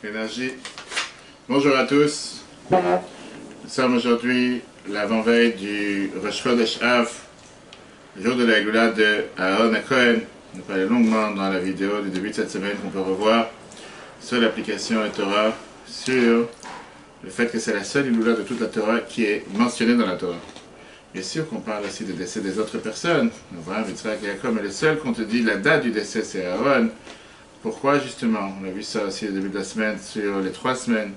Énergie. Bonjour à tous. Nous sommes aujourd'hui l'avant-veille du Rosh Chodesh Av, le jour de la Géoula de Aaron Cohen. On a parlé longuement dans la vidéo du début de cette semaine qu'on peut revoir sur l'application Torah, sur le fait que c'est la seule Géoula de toute la Torah qui est mentionnée dans la Torah. Bien sûr qu'on parle aussi des décès des autres personnes. Abraham, Yitzhak et Jacob, mais le seul qu'on te dit la date du décès, c'est Aaron. Pourquoi justement? On a vu ça aussi au début de la semaine, sur les 3 semaines.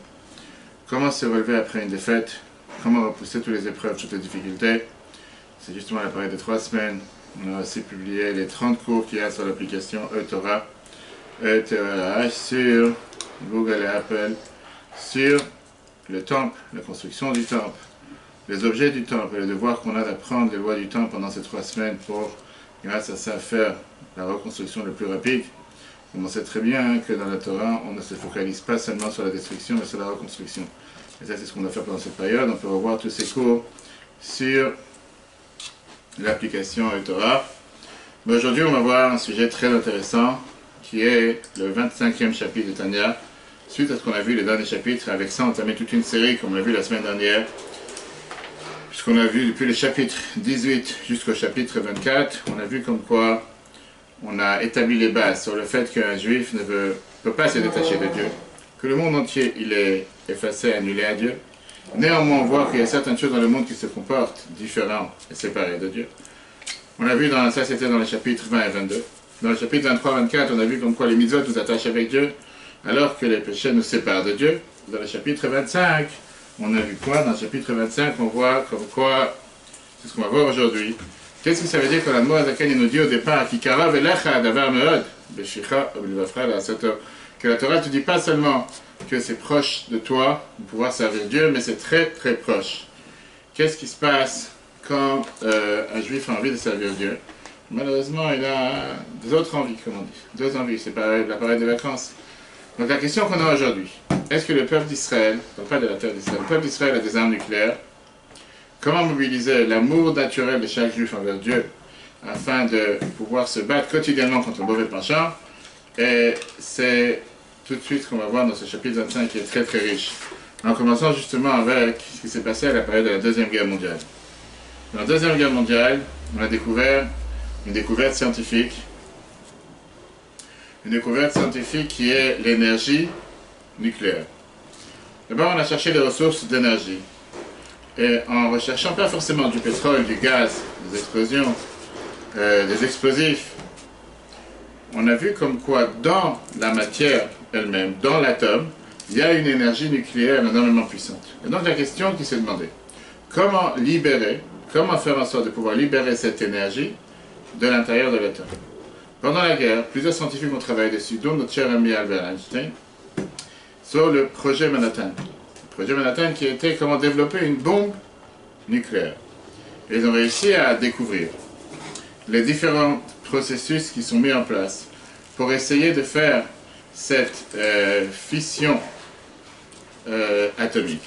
Comment se relever après une défaite? Comment repousser toutes les épreuves, toutes les difficultés? C'est justement la période des 3 semaines. On a aussi publié les 30 cours qu'il y a sur l'application Torah, Torah sur Google et Apple, sur le temple, la construction du temple, les objets du temple et le devoir qu'on a d'apprendre les lois du temple pendant ces 3 semaines pour, grâce à ça, faire la reconstruction le plus rapide. On sait très bien que dans la Torah, on ne se focalise pas seulement sur la destruction, mais sur la reconstruction. Et ça, c'est ce qu'on a fait pendant cette période. On peut revoir tous ces cours sur l'application Torah. Mais aujourd'hui, on va voir un sujet très intéressant, qui est le 25e chapitre de Tanya. Suite à ce qu'on a vu les derniers chapitres, avec ça, on a entamé toute une série, comme on l'a vu la semaine dernière, puisqu'on a vu depuis le chapitre 18 jusqu'au chapitre 24, on a vu comme quoi on a établi les bases sur le fait qu'un juif ne peut pas se détacher de Dieu, que le monde entier il est effacé, annulé à Dieu. Néanmoins, on voit qu'il y a certaines choses dans le monde qui se comportent différents et séparés de Dieu. On a vu, ça c'était dans les chapitres 20 et 22. Dans le chapitre 23-24, on a vu comme quoi les mitzvot nous attachent avec Dieu, alors que les péchés nous séparent de Dieu. Dans le chapitre 25, on a vu quoi? Dans le chapitre 25, on voit comme quoi, c'est ce qu'on va voir aujourd'hui. Qu'est-ce que ça veut dire que la Moazaken nous dit au départ que la Torah ne te dit pas seulement que c'est proche de toi de pouvoir servir Dieu, mais c'est très très proche. Qu'est-ce qui se passe quand un juif a envie de servir Dieu? Malheureusement, il a des autres envies, comme on dit. Deux envies, c'est pareil, la période des vacances. Donc la question qu'on a aujourd'hui, est-ce que le peuple d'Israël, je ne parle pas de la terre d'Israël, le peuple d'Israël a des armes nucléaires? Comment mobiliser l'amour naturel de chaque juif envers Dieu afin de pouvoir se battre quotidiennement contre le mauvais penchant? Et c'est tout de suite ce qu'on va voir dans ce chapitre 25 qui est très très riche. En commençant justement avec ce qui s'est passé à la période de la Deuxième Guerre mondiale. Dans la Deuxième Guerre mondiale, on a découvert une découverte scientifique. Une découverte scientifique qui est l'énergie nucléaire. D'abord, on a cherché des ressources d'énergie. Et en recherchant pas forcément du pétrole, du gaz, des explosions, des explosifs, on a vu comme quoi dans la matière elle-même, dans l'atome, il y a une énergie nucléaire énormément puissante. Et donc la question qui s'est demandée, comment faire en sorte de pouvoir libérer cette énergie de l'intérieur de l'atome? Pendant la guerre, plusieurs scientifiques ont travaillé dessus, dont notre cher ami Albert Einstein, sur le projet Manhattan. Projet Manhattan qui était comment développer une bombe nucléaire. Et ils ont réussi à découvrir les différents processus qui sont mis en place pour essayer de faire cette fission atomique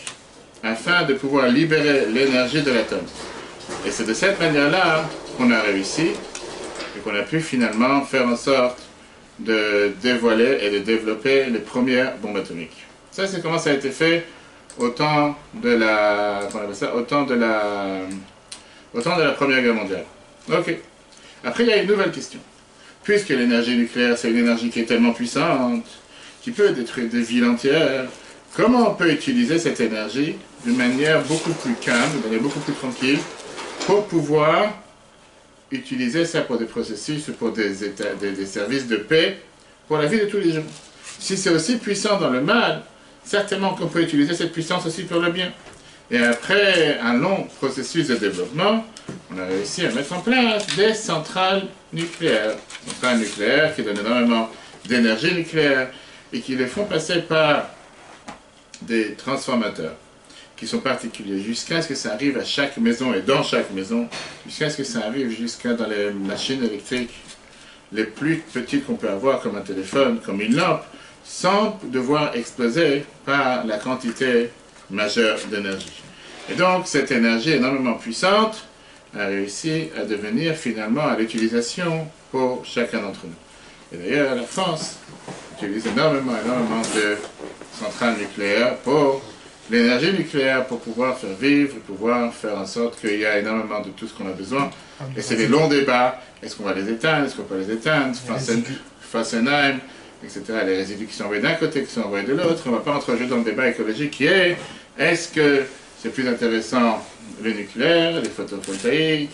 afin de pouvoir libérer l'énergie de l'atome. Et c'est de cette manière-là qu'on a réussi et qu'on a pu finalement faire en sorte de dévoiler et de développer les premières bombes atomiques. Ça, c'est comment ça a été fait au temps de la Première Guerre mondiale. Ok. Après, il y a une nouvelle question. Puisque l'énergie nucléaire, c'est une énergie qui est tellement puissante, qui peut détruire des villes entières, comment on peut utiliser cette énergie d'une manière beaucoup plus calme, d'une manière beaucoup plus tranquille, pour pouvoir utiliser ça pour des processus, pour des services de paix, pour la vie de tous les jours? Si c'est aussi puissant dans le mal, certainement qu'on peut utiliser cette puissance aussi pour le bien. Et après un long processus de développement, on a réussi à mettre en place des centrales nucléaires. Centrales nucléaires qui donnent énormément d'énergie nucléaire et qui les font passer par des transformateurs qui sont particuliers jusqu'à ce que ça arrive à chaque maison et dans chaque maison, jusqu'à ce que ça arrive jusqu'à dans les machines électriques les plus petites qu'on peut avoir, comme un téléphone, comme une lampe, sans devoir exploser par la quantité majeure d'énergie. Et donc, cette énergie énormément puissante a réussi à devenir finalement à l'utilisation pour chacun d'entre nous. Et d'ailleurs, la France utilise énormément de centrale nucléaire pour l'énergie nucléaire, pour pouvoir faire vivre, pouvoir faire en sorte qu'il y a énormément de tout ce qu'on a besoin. Et c'est des longs débats. Est-ce qu'on va les éteindre? Est-ce qu'on peut les éteindre? Fessenheim, etc. Les résidus qui sont envoyés d'un côté, qui sont envoyés de l'autre. On ne va pas entrer dans le débat écologique qui est est-ce que c'est plus intéressant le nucléaire, les photovoltaïques?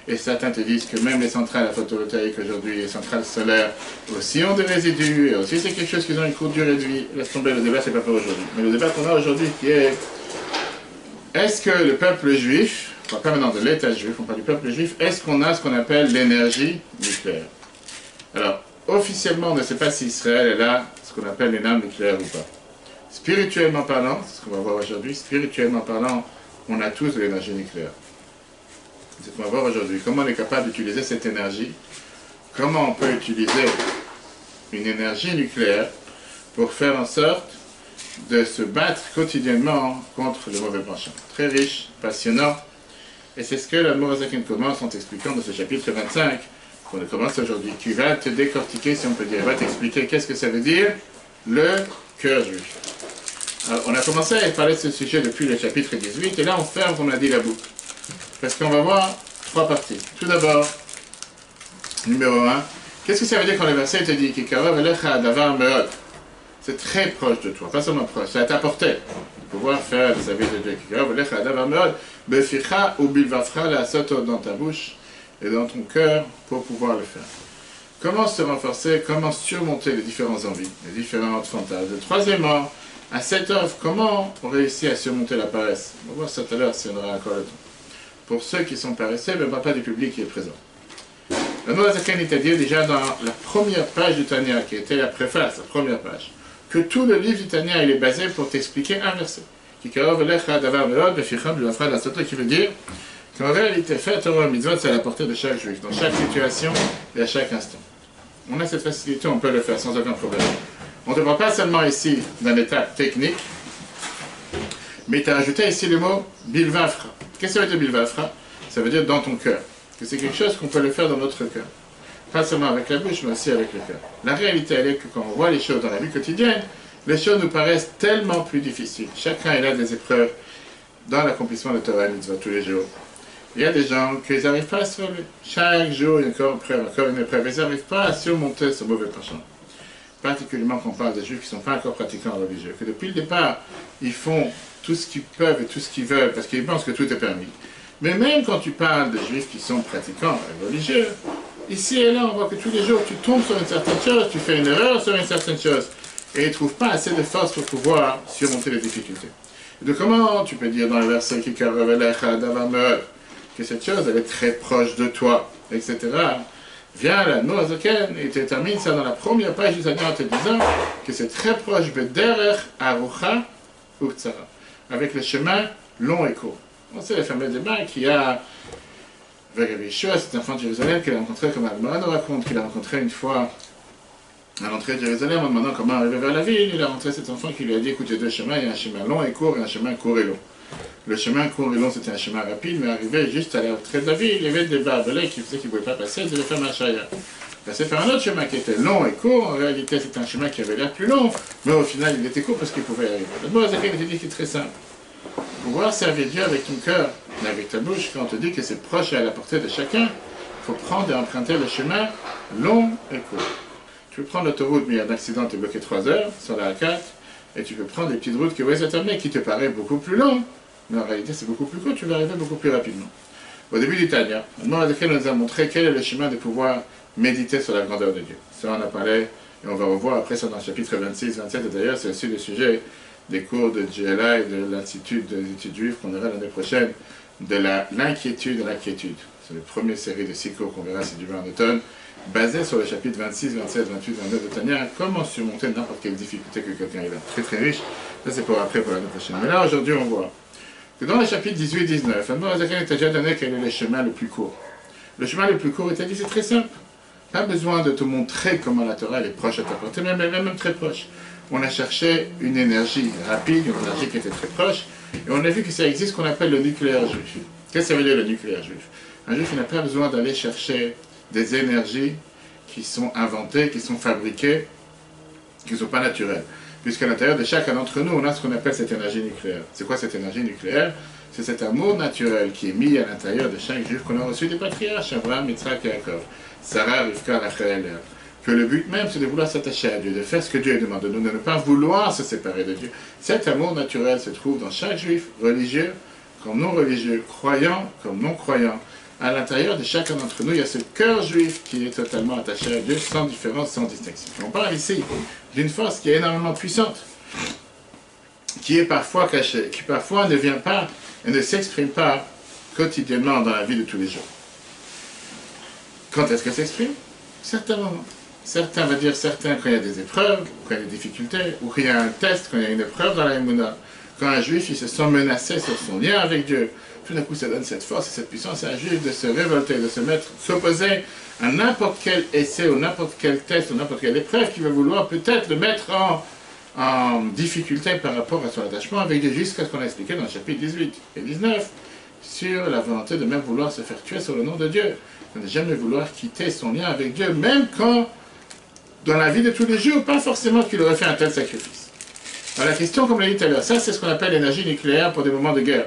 Et certains te disent que même les centrales photovoltaïques aujourd'hui, les centrales solaires aussi ont des résidus, et aussi c'est quelque chose qui ont une courte durée de vie. Laisse tomber, le débat c'est pas pour aujourd'hui. Mais le débat qu'on a aujourd'hui qui est est-ce que le peuple juif, on parle pas maintenant de l'État juif, on parle du peuple juif, est-ce qu'on a ce qu'on appelle l'énergie nucléaire? Alors, officiellement on ne sait pas si Israël est là, ce qu'on appelle les armes nucléaires ou pas. Spirituellement parlant, c'est ce qu'on va voir aujourd'hui, spirituellement parlant, on a tous de l'énergie nucléaire. C'est ce qu'on va voir aujourd'hui. Comment on est capable d'utiliser cette énergie? Comment on peut utiliser une énergie nucléaire pour faire en sorte de se battre quotidiennement contre le mauvais penchant? Très riche, passionnant. Et c'est ce que la Morazakin commence en t'expliquant dans ce chapitre 25, qu'on commence aujourd'hui, qui va te décortiquer, si on peut dire, va t'expliquer qu'est-ce que ça veut dire, le cœur juif. Alors, on a commencé à parler de ce sujet depuis le chapitre 18, et là on ferme, on a dit, la boucle. Parce qu'on va voir trois parties. Tout d'abord, numéro 1, qu'est-ce que ça veut dire quand le verset te dit c'est très proche de toi, pas seulement proche, c'est à ta portée de pouvoir faire le service de Dieu. Dans ta bouche et dans ton cœur pour pouvoir le faire. Comment se renforcer, comment surmonter les différentes envies, les différentes fantasmes. Troisièmement, à cette œuvre, comment on réussit à surmonter la paresse? On va voir ça tout à l'heure si on aura encore le temps. Pour ceux qui sont paresseux, mais pas du public qui est présent. La Noazakan est à dire déjà dans la première page du Tanya, qui était la préface, la première page, que tout le livre du Tanya il est basé pour t'expliquer un verset. Qui veut dire qu'en réalité, faire Torah mitzvot, c'est à la portée de chaque juif, dans chaque situation et à chaque instant. On a cette facilité, on peut le faire sans aucun problème. On ne parle pas seulement ici d'un étape technique, mais tu as ajouté ici le mot bilvafra. Qu'est-ce que ça veut dire bilvafra? Ça veut dire dans ton cœur. Que c'est quelque chose qu'on peut le faire dans notre cœur. Pas seulement avec la bouche, mais aussi avec le cœur. La réalité, elle est que quand on voit les choses dans la vie quotidienne, les choses nous paraissent tellement plus difficiles. Chacun est là des épreuves dans l'accomplissement de Torah mitzvah tous les jours. Il y a des gens qui n'arrivent pas à se relever. Chaque jour, il y a encore une épreuve. Ils n'arrivent pas à surmonter ce mauvais penchant. Particulièrement quand on parle des juifs qui ne sont pas encore pratiquants religieux. Que depuis le départ, ils font tout ce qu'ils peuvent et tout ce qu'ils veulent parce qu'ils pensent que tout est permis. Mais même quand tu parles de juifs qui sont pratiquants et religieux, ici et là, on voit que tous les jours, tu tombes sur une certaine chose, tu fais une erreur sur une certaine chose, et ils ne trouvent pas assez de force pour pouvoir surmonter les difficultés. Et de comment tu peux dire dans le verset qui que cette chose, elle est très proche de toi, etc. Viens la Noazaken et te termine ça dans la première page du Tanya en te disant que c'est très proche de Derech Arucha Uktsara, avec le chemin long et court. On sait le fameux débat qu'il y a avec Rabbi Yeshua, cet enfant de Jérusalem qu'il a rencontré, comme Almara nous raconte, qu'il a rencontré une fois à l'entrée de Jérusalem en demandant comment arriver vers la ville. Il a rencontré cet enfant qui lui a dit écoute, il y a deux chemins, il y a un chemin long et court et un chemin court et long. Le chemin court et long, c'était un chemin rapide, mais arrivé juste à l'entrée de la ville, il y avait des barbelés qui faisaient qu'il ne pouvaient pas passer, ils devaient faire marche arrière. Passer par un autre chemin qui était long et court, en réalité c'était un chemin qui avait l'air plus long, mais au final il était court parce qu'il pouvait y arriver. Le mot Zaken était dit qui est très simple. Pouvoir servir Dieu avec ton cœur, mais avec ta bouche, quand on te dit que c'est proche et à la portée de chacun, il faut prendre et emprunter le chemin long et court. Tu peux prendre l'autoroute, mais il y a un accident, tu es bloqué 3 heures sur la A4, et tu peux prendre des petites routes qui vont s'atterner, qui te paraissent beaucoup plus longues, mais en réalité c'est beaucoup plus court, tu vas arriver beaucoup plus rapidement. Au début du Tanya, le moment lequel nous a montré quel est le chemin de pouvoir méditer sur la grandeur de Dieu. Ça on a parlé, et on va revoir après ça dans le chapitre 26, 27, et d'ailleurs c'est aussi le sujet des cours de GLA et de l'Institut des études juives qu'on aura l'année prochaine, de l'inquiétude et l'inquiétude. C'est la première série de 6 cours qu'on verra si Dieu veut en automne, basée sur le chapitre 26, 27, 28, 29 de Tanya, comment surmonter n'importe quelle difficulté que quelqu'un ait là. Très très riche, ça c'est pour après, pour l'année prochaine. Mais là aujourd'hui on voit que dans le chapitre 18-19, Admor Zaken t'a déjà donné quel est le chemin le plus court. Le chemin le plus court, il t'a dit c'est très simple. Pas besoin de te montrer comment la Torah est proche à ta portée, même très proche. On a cherché une énergie rapide, une énergie qui était très proche, et on a vu que ça existe ce qu'on appelle le nucléaire juif. Qu'est-ce que ça veut dire le nucléaire juif? Un juif n'a pas besoin d'aller chercher des énergies qui sont inventées, qui sont fabriquées, qui ne sont pas naturelles. puisqu'à l'intérieur de chacun d'entre nous, on a ce qu'on appelle cette énergie nucléaire. C'est quoi cette énergie nucléaire? C'est cet amour naturel qui est mis à l'intérieur de chaque juif qu'on a reçu des patriarches, Abraham, Yitzhak et Yaakov, Sarah, Rivka, Rachel, Léa. Que le but même, c'est de vouloir s'attacher à Dieu, de faire ce que Dieu demande de nous, de ne pas vouloir se séparer de Dieu. Cet amour naturel se trouve dans chaque juif, religieux comme non religieux, croyant comme non croyant. À l'intérieur de chacun d'entre nous, il y a ce cœur juif qui est totalement attaché à Dieu, sans différence, sans distinction. On parle ici d'une force qui est énormément puissante, qui est parfois cachée, qui parfois ne vient pas et ne s'exprime pas quotidiennement dans la vie de tous les jours. Quand est-ce qu'elle s'exprime? Certains moments. Certains, on va dire certains, quand il y a des épreuves, quand il y a des difficultés, ou qu'il y a un test, quand il y a une épreuve dans la Emouna. Quand un juif, il se sent menacé sur son lien avec Dieu, tout d'un coup, ça donne cette force et cette puissance à un juif de se révolter, de se mettre, s'opposer à n'importe quel essai, ou n'importe quel test, ou n'importe quelle épreuve qui va vouloir peut-être le mettre en difficulté par rapport à son attachement avec Dieu, jusqu'à ce qu'on a expliqué dans le chapitre 18 et 19, sur la volonté de même vouloir se faire tuer sur le nom de Dieu, de ne jamais vouloir quitter son lien avec Dieu, même quand, dans la vie de tous les jours, pas forcément qu'il aurait fait un tel sacrifice. Alors la question, comme on l'a dit tout à l'heure, ça c'est ce qu'on appelle l'énergie nucléaire pour des moments de guerre.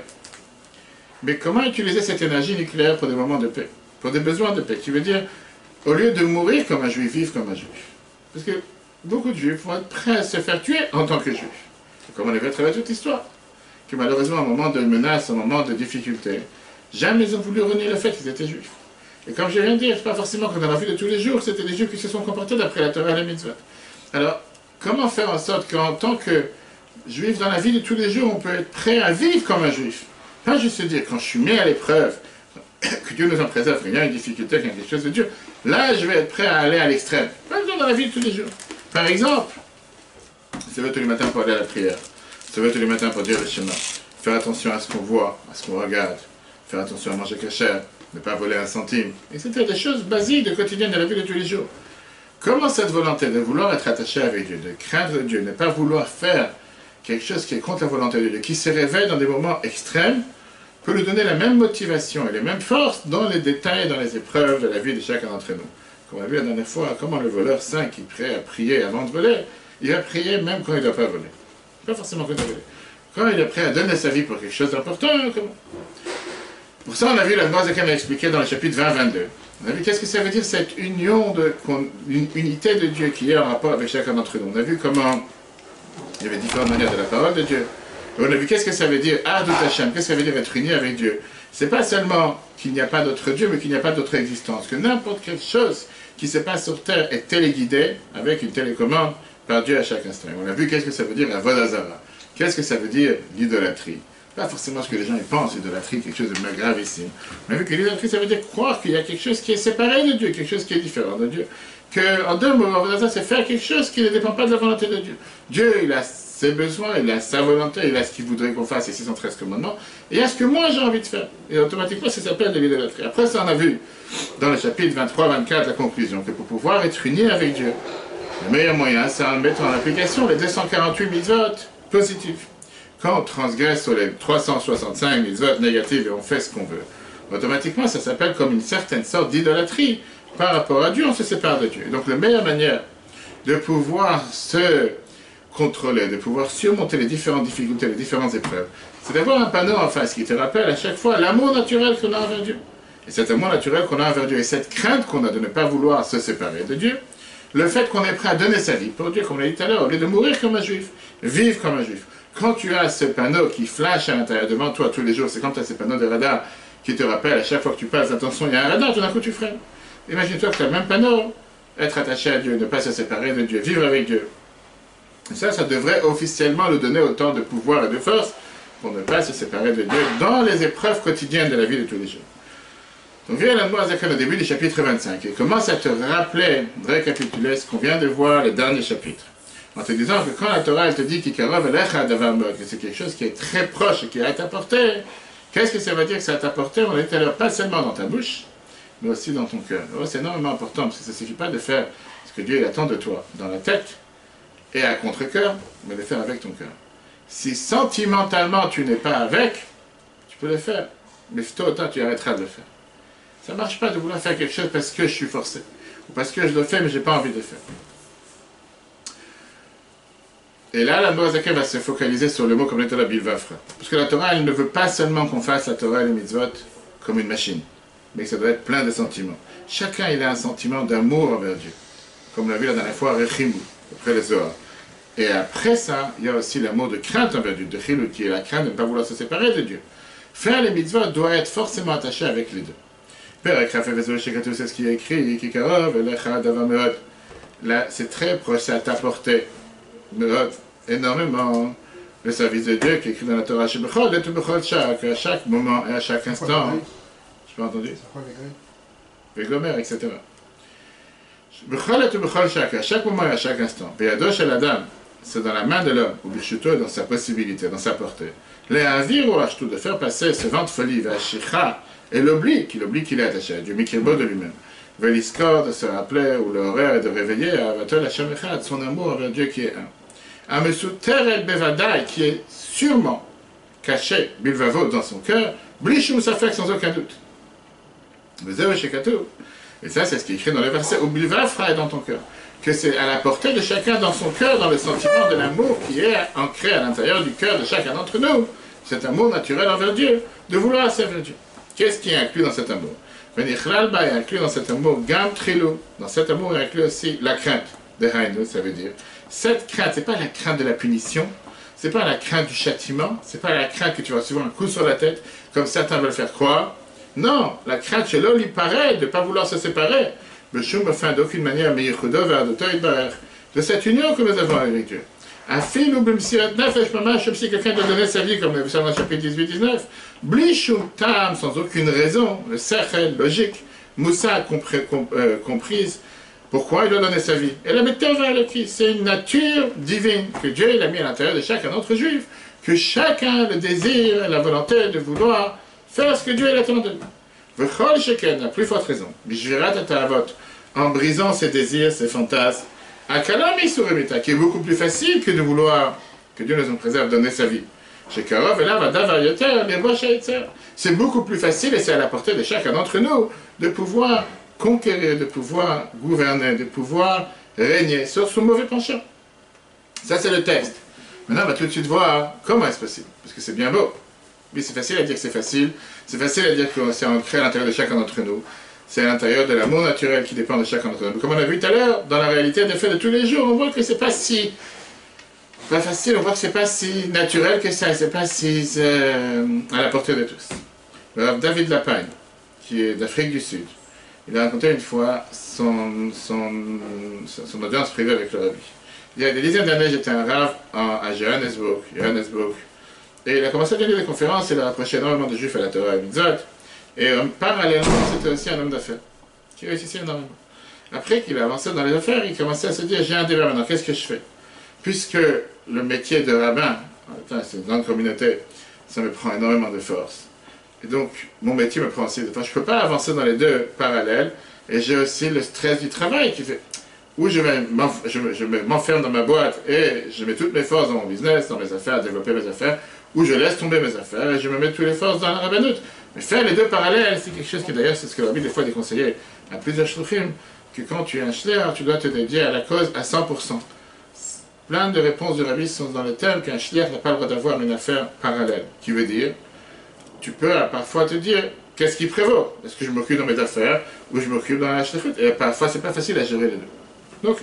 Mais comment utiliser cette énergie nucléaire pour des moments de paix? Pour des besoins de paix, qui veut dire, au lieu de mourir comme un juif, vivre comme un juif. Parce que beaucoup de juifs vont être prêts à se faire tuer en tant que juifs. Comme on l'a vu à travers toute l'histoire. Que malheureusement, à un moment de menace, à un moment de difficulté, jamais ils ont voulu renier le fait qu'ils étaient juifs. Et comme je viens de dire, c'est pas forcément que dans la vie de tous les jours, c'était des juifs qui se sont comportés d'après la Torah et la mitzvah. Alors, comment faire en sorte qu'en tant que juif, dans la vie de tous les jours, on peut être prêt à vivre comme un juif? Pas juste se dire, quand je suis mis à l'épreuve, que Dieu nous en préserve, qu'il y a une difficulté, qu'il y a quelque chose de dur, là, je vais être prêt à aller à l'extrême. Pas besoin dans la vie de tous les jours. Par exemple, se lever tous les matins pour aller à la prière, se lever tous les matins pour dire le chemin, faire attention à ce qu'on voit, à ce qu'on regarde, faire attention à manger kasher, ne pas voler un centime, et c'était des choses basiques de quotidien de la vie de tous les jours. Comment cette volonté de vouloir être attaché avec Dieu, de craindre Dieu, ne pas vouloir faire quelque chose qui est contre la volonté de Dieu, qui se réveille dans des moments extrêmes, peut lui donner la même motivation et les mêmes forces dans les détails, dans les épreuves de la vie de chacun d'entre nous. Comme on a vu la dernière fois, comment le voleur saint qui est prêt à prier avant de voler, il va prier même quand il ne doit pas voler. Pas forcément quand il doit voler. Quand il est prêt à donner sa vie pour quelque chose d'important, comment? Pour ça, on a vu la Noise qu'elle a expliqué dans le chapitre 20-22. On a vu qu'est-ce que ça veut dire cette union, une unité de Dieu qui est en rapport avec chacun d'entre nous. On a vu comment il y avait différentes manières de la parole de Dieu. Et on a vu qu'est-ce que ça veut dire Ardut Hashem, qu'est-ce que ça veut dire être uni avec Dieu. C'est pas seulement qu'il n'y a pas d'autre Dieu, mais qu'il n'y a pas d'autre existence. Que n'importe quelle chose qui se passe sur terre est téléguidée avec une télécommande par Dieu à chaque instant. Et on a vu qu'est-ce que ça veut dire la Vodazara. Qu'est-ce que ça veut dire l'idolâtrie. Pas forcément ce que les gens y pensent, l'idolâtrie, quelque chose de gravissime. On a vu que l'idolâtrie, ça veut dire croire qu'il y a quelque chose qui est séparé de Dieu, quelque chose qui est différent de Dieu. Que, en deux mots, c'est faire quelque chose qui ne dépend pas de la volonté de Dieu. Dieu, il a ses besoins, il a sa volonté, il a ce qu'il voudrait qu'on fasse, les 613 commandements, et il y a ce que moi j'ai envie de faire. Et automatiquement, ça s'appelle de l'idolâtrie. Après ça, on a vu, dans le chapitre 23-24, la conclusion, que pour pouvoir être uni avec Dieu, le meilleur moyen, c'est en mettant en application les 248 mitzvot positifs. Quand on transgresse sur les 365 mitzvot négatives et on fait ce qu'on veut, automatiquement, ça s'appelle comme une certaine sorte d'idolâtrie. Par rapport à Dieu, on se sépare de Dieu. Et donc, la meilleure manière de pouvoir se contrôler, de pouvoir surmonter les différentes difficultés, les différentes épreuves, c'est d'avoir un panneau en face qui te rappelle à chaque fois l'amour naturel qu'on a envers Dieu. Et cet amour naturel qu'on a envers Dieu, et cette crainte qu'on a de ne pas vouloir se séparer de Dieu, le fait qu'on est prêt à donner sa vie pour Dieu, comme on l'a dit tout à l'heure, au lieu de mourir comme un juif, vivre comme un juif. Quand tu as ce panneau qui flash à l'intérieur devant toi tous les jours, c'est comme tu as ce panneau de radar qui te rappelle à chaque fois que tu passes, attention, il y a un radar, tout d'un coup tu freines. Imagine-toi que tu as le même panneau, être attaché à Dieu, ne pas se séparer de Dieu, vivre avec Dieu. Et ça devrait officiellement le donner autant de pouvoir et de force pour ne pas se séparer de Dieu dans les épreuves quotidiennes de la vie de tous les jours. Donc, viens la au début du chapitre 25 et commence à te rappeler, de récapituler ce qu'on vient de voir, les derniers chapitres. En te disant que quand la Torah elle te dit que c'est quelque chose qui est très proche et qui est à ta portée, qu'est-ce que ça veut dire que ça a à ta portée? On l'a dit tout à l'heure, pas seulement dans ta bouche, mais aussi dans ton cœur. C'est énormément important, parce que ça ne suffit pas de faire ce que Dieu il attend de toi, dans la tête et à contre-cœur, mais de le faire avec ton cœur. Si sentimentalement tu n'es pas avec, tu peux le faire, mais tôt ou tard tu arrêteras de le faire. Ça ne marche pas de vouloir faire quelque chose parce que je suis forcé, ou parce que je le fais mais je n'ai pas envie de le faire. Et là, la Moazaka va se focaliser sur le mot comme l'état la bilvafra. Parce que la Torah, elle ne veut pas seulement qu'on fasse la Torah et les mitzvot comme une machine, mais que ça doit être plein de sentiments. Chacun, il a un sentiment d'amour envers Dieu. Comme on l'a vu la dernière fois, Rechimu, après les Zohar. Et après ça, il y a aussi l'amour de crainte envers Dieu, de Chilou, qui est la crainte de ne pas vouloir se séparer de Dieu. Faire les mitzvot doit être forcément attaché avec les deux. Père c'est ce qui est écrit, Kikarov, là, c'est très proche, c'est à ta portée. Énormément le service de Dieu qui est écrit dans la Torah, à chaque moment et à chaque instant. Je pas entendu? Végomer, etc. À chaque moment et à chaque instant. Péadosh et la dame, c'est dans la main de l'homme, ou Birchuto, dans sa possibilité, dans sa portée. Les avir ou achetou, de faire passer ce vent de folie vers Shicha, et l'oubli qu'il est attaché à Dieu, Mikirbo de lui-même. Véliskor, de se rappeler, ou l'horaire, et de réveiller à Avatol Hashem Echad, son amour envers Dieu qui est un. Amesouter el Bevadai, qui est sûrement caché, Bilvavo, dans son cœur, Blishum Safek, sans aucun doute. Vezeo Shekatou. Et ça, c'est ce qui est écrit dans les versets. Bilva est dans ton cœur. Que c'est à la portée de chacun dans son cœur, dans le sentiment de l'amour qui est ancré à l'intérieur du cœur de chacun d'entre nous. Cet amour naturel envers Dieu, de vouloir servir Dieu. Qu'est-ce qui est inclus dans cet amour? Venichralba est inclus dans cet amour, Gam Trilou. Dans cet amour est inclus aussi la crainte de Haïnou, ça veut dire. Cette crainte, c'est pas la crainte de la punition, c'est pas la crainte du châtiment, c'est pas la crainte que tu vas recevoir un coup sur la tête, comme certains veulent faire croire. Non, la crainte chez l'homme, il paraît de ne pas vouloir se séparer. Le choum enfin d'aucune manière, mais de cette union que nous avons avec Dieu. Un fil ou bimsirat nefesh mamash, comme si quelqu'un doit donner sa vie, comme nous avons dans le chapitre 18-19. Blishum tam, sans aucune raison, le sechel, logique, moussa comprise, pourquoi il doit donner sa vie. Et la méthode vers le Christ, c'est une nature divine que Dieu il a mis à l'intérieur de chacun d'entre juif, que chacun le désir et la volonté de vouloir faire ce que Dieu attend de nous. V'chol sheken, la plus forte raison, bishvirat ta'avot, en brisant ses désirs, ses fantasmes, akalam isuremita, qui est beaucoup plus facile que de vouloir que Dieu nous en préserve, donner sa vie. Chez Karov, et là, va davarioter, c'est beaucoup plus facile, et c'est à la portée de chacun d'entre nous, de pouvoir conquérir, de pouvoir gouverner, de pouvoir régner sur son mauvais penchant. Ça, c'est le texte. Maintenant, on va tout de suite voir comment est-ce possible, parce que c'est bien beau. Oui, c'est facile à dire que c'est facile à dire que c'est ancré à l'intérieur de chacun d'entre nous. C'est à l'intérieur de l'amour naturel qui dépend de chacun d'entre nous. Comme on a vu tout à l'heure, dans la réalité des faits de tous les jours, on voit que c'est pas si... pas facile, on voit que c'est pas si naturel que ça, c'est pas si à la portée de tous. Alors, David Lapagne, qui est d'Afrique du Sud, il a raconté une fois son audience privée avec le rabbi. Il y a des dizaines d'années, j'étais un rav à Johannesburg. Et il a commencé à donner des conférences, il a rapproché énormément de juifs à la Torah et Mitzvot. Et parallèlement, c'était aussi un homme d'affaires, qui réussissait énormément. Après qu'il a avancé dans les affaires, il commençait à se dire, j'ai un débat maintenant, qu'est-ce que je fais? Puisque le métier de rabbin, c'est une grande communauté, ça me prend énormément de force. Et donc, mon métier me prend aussi de force. Je ne peux pas avancer dans les deux parallèles, et j'ai aussi le stress du travail qui fait... où je m'enferme dans ma boîte et je mets toutes mes forces dans mon business, dans mes affaires, à développer mes affaires, ou je laisse tomber mes affaires et je me mets toutes les forces dans la rabbanout. Mais faire les deux parallèles, c'est quelque chose qui d'ailleurs, c'est ce que Rabbi des fois déconseillait à plusieurs shluchim, que quand tu es un shliach, tu dois te dédier à la cause à 100%. Plein de réponses du Rabbi sont dans le thème qu'un shliach n'a pas le droit d'avoir une affaire parallèle. Qui veut dire, tu peux parfois te dire, qu'est-ce qui prévaut? Est-ce que je m'occupe dans mes affaires ou je m'occupe dans la shlichut? Et parfois, c'est pas facile à gérer les deux. Donc,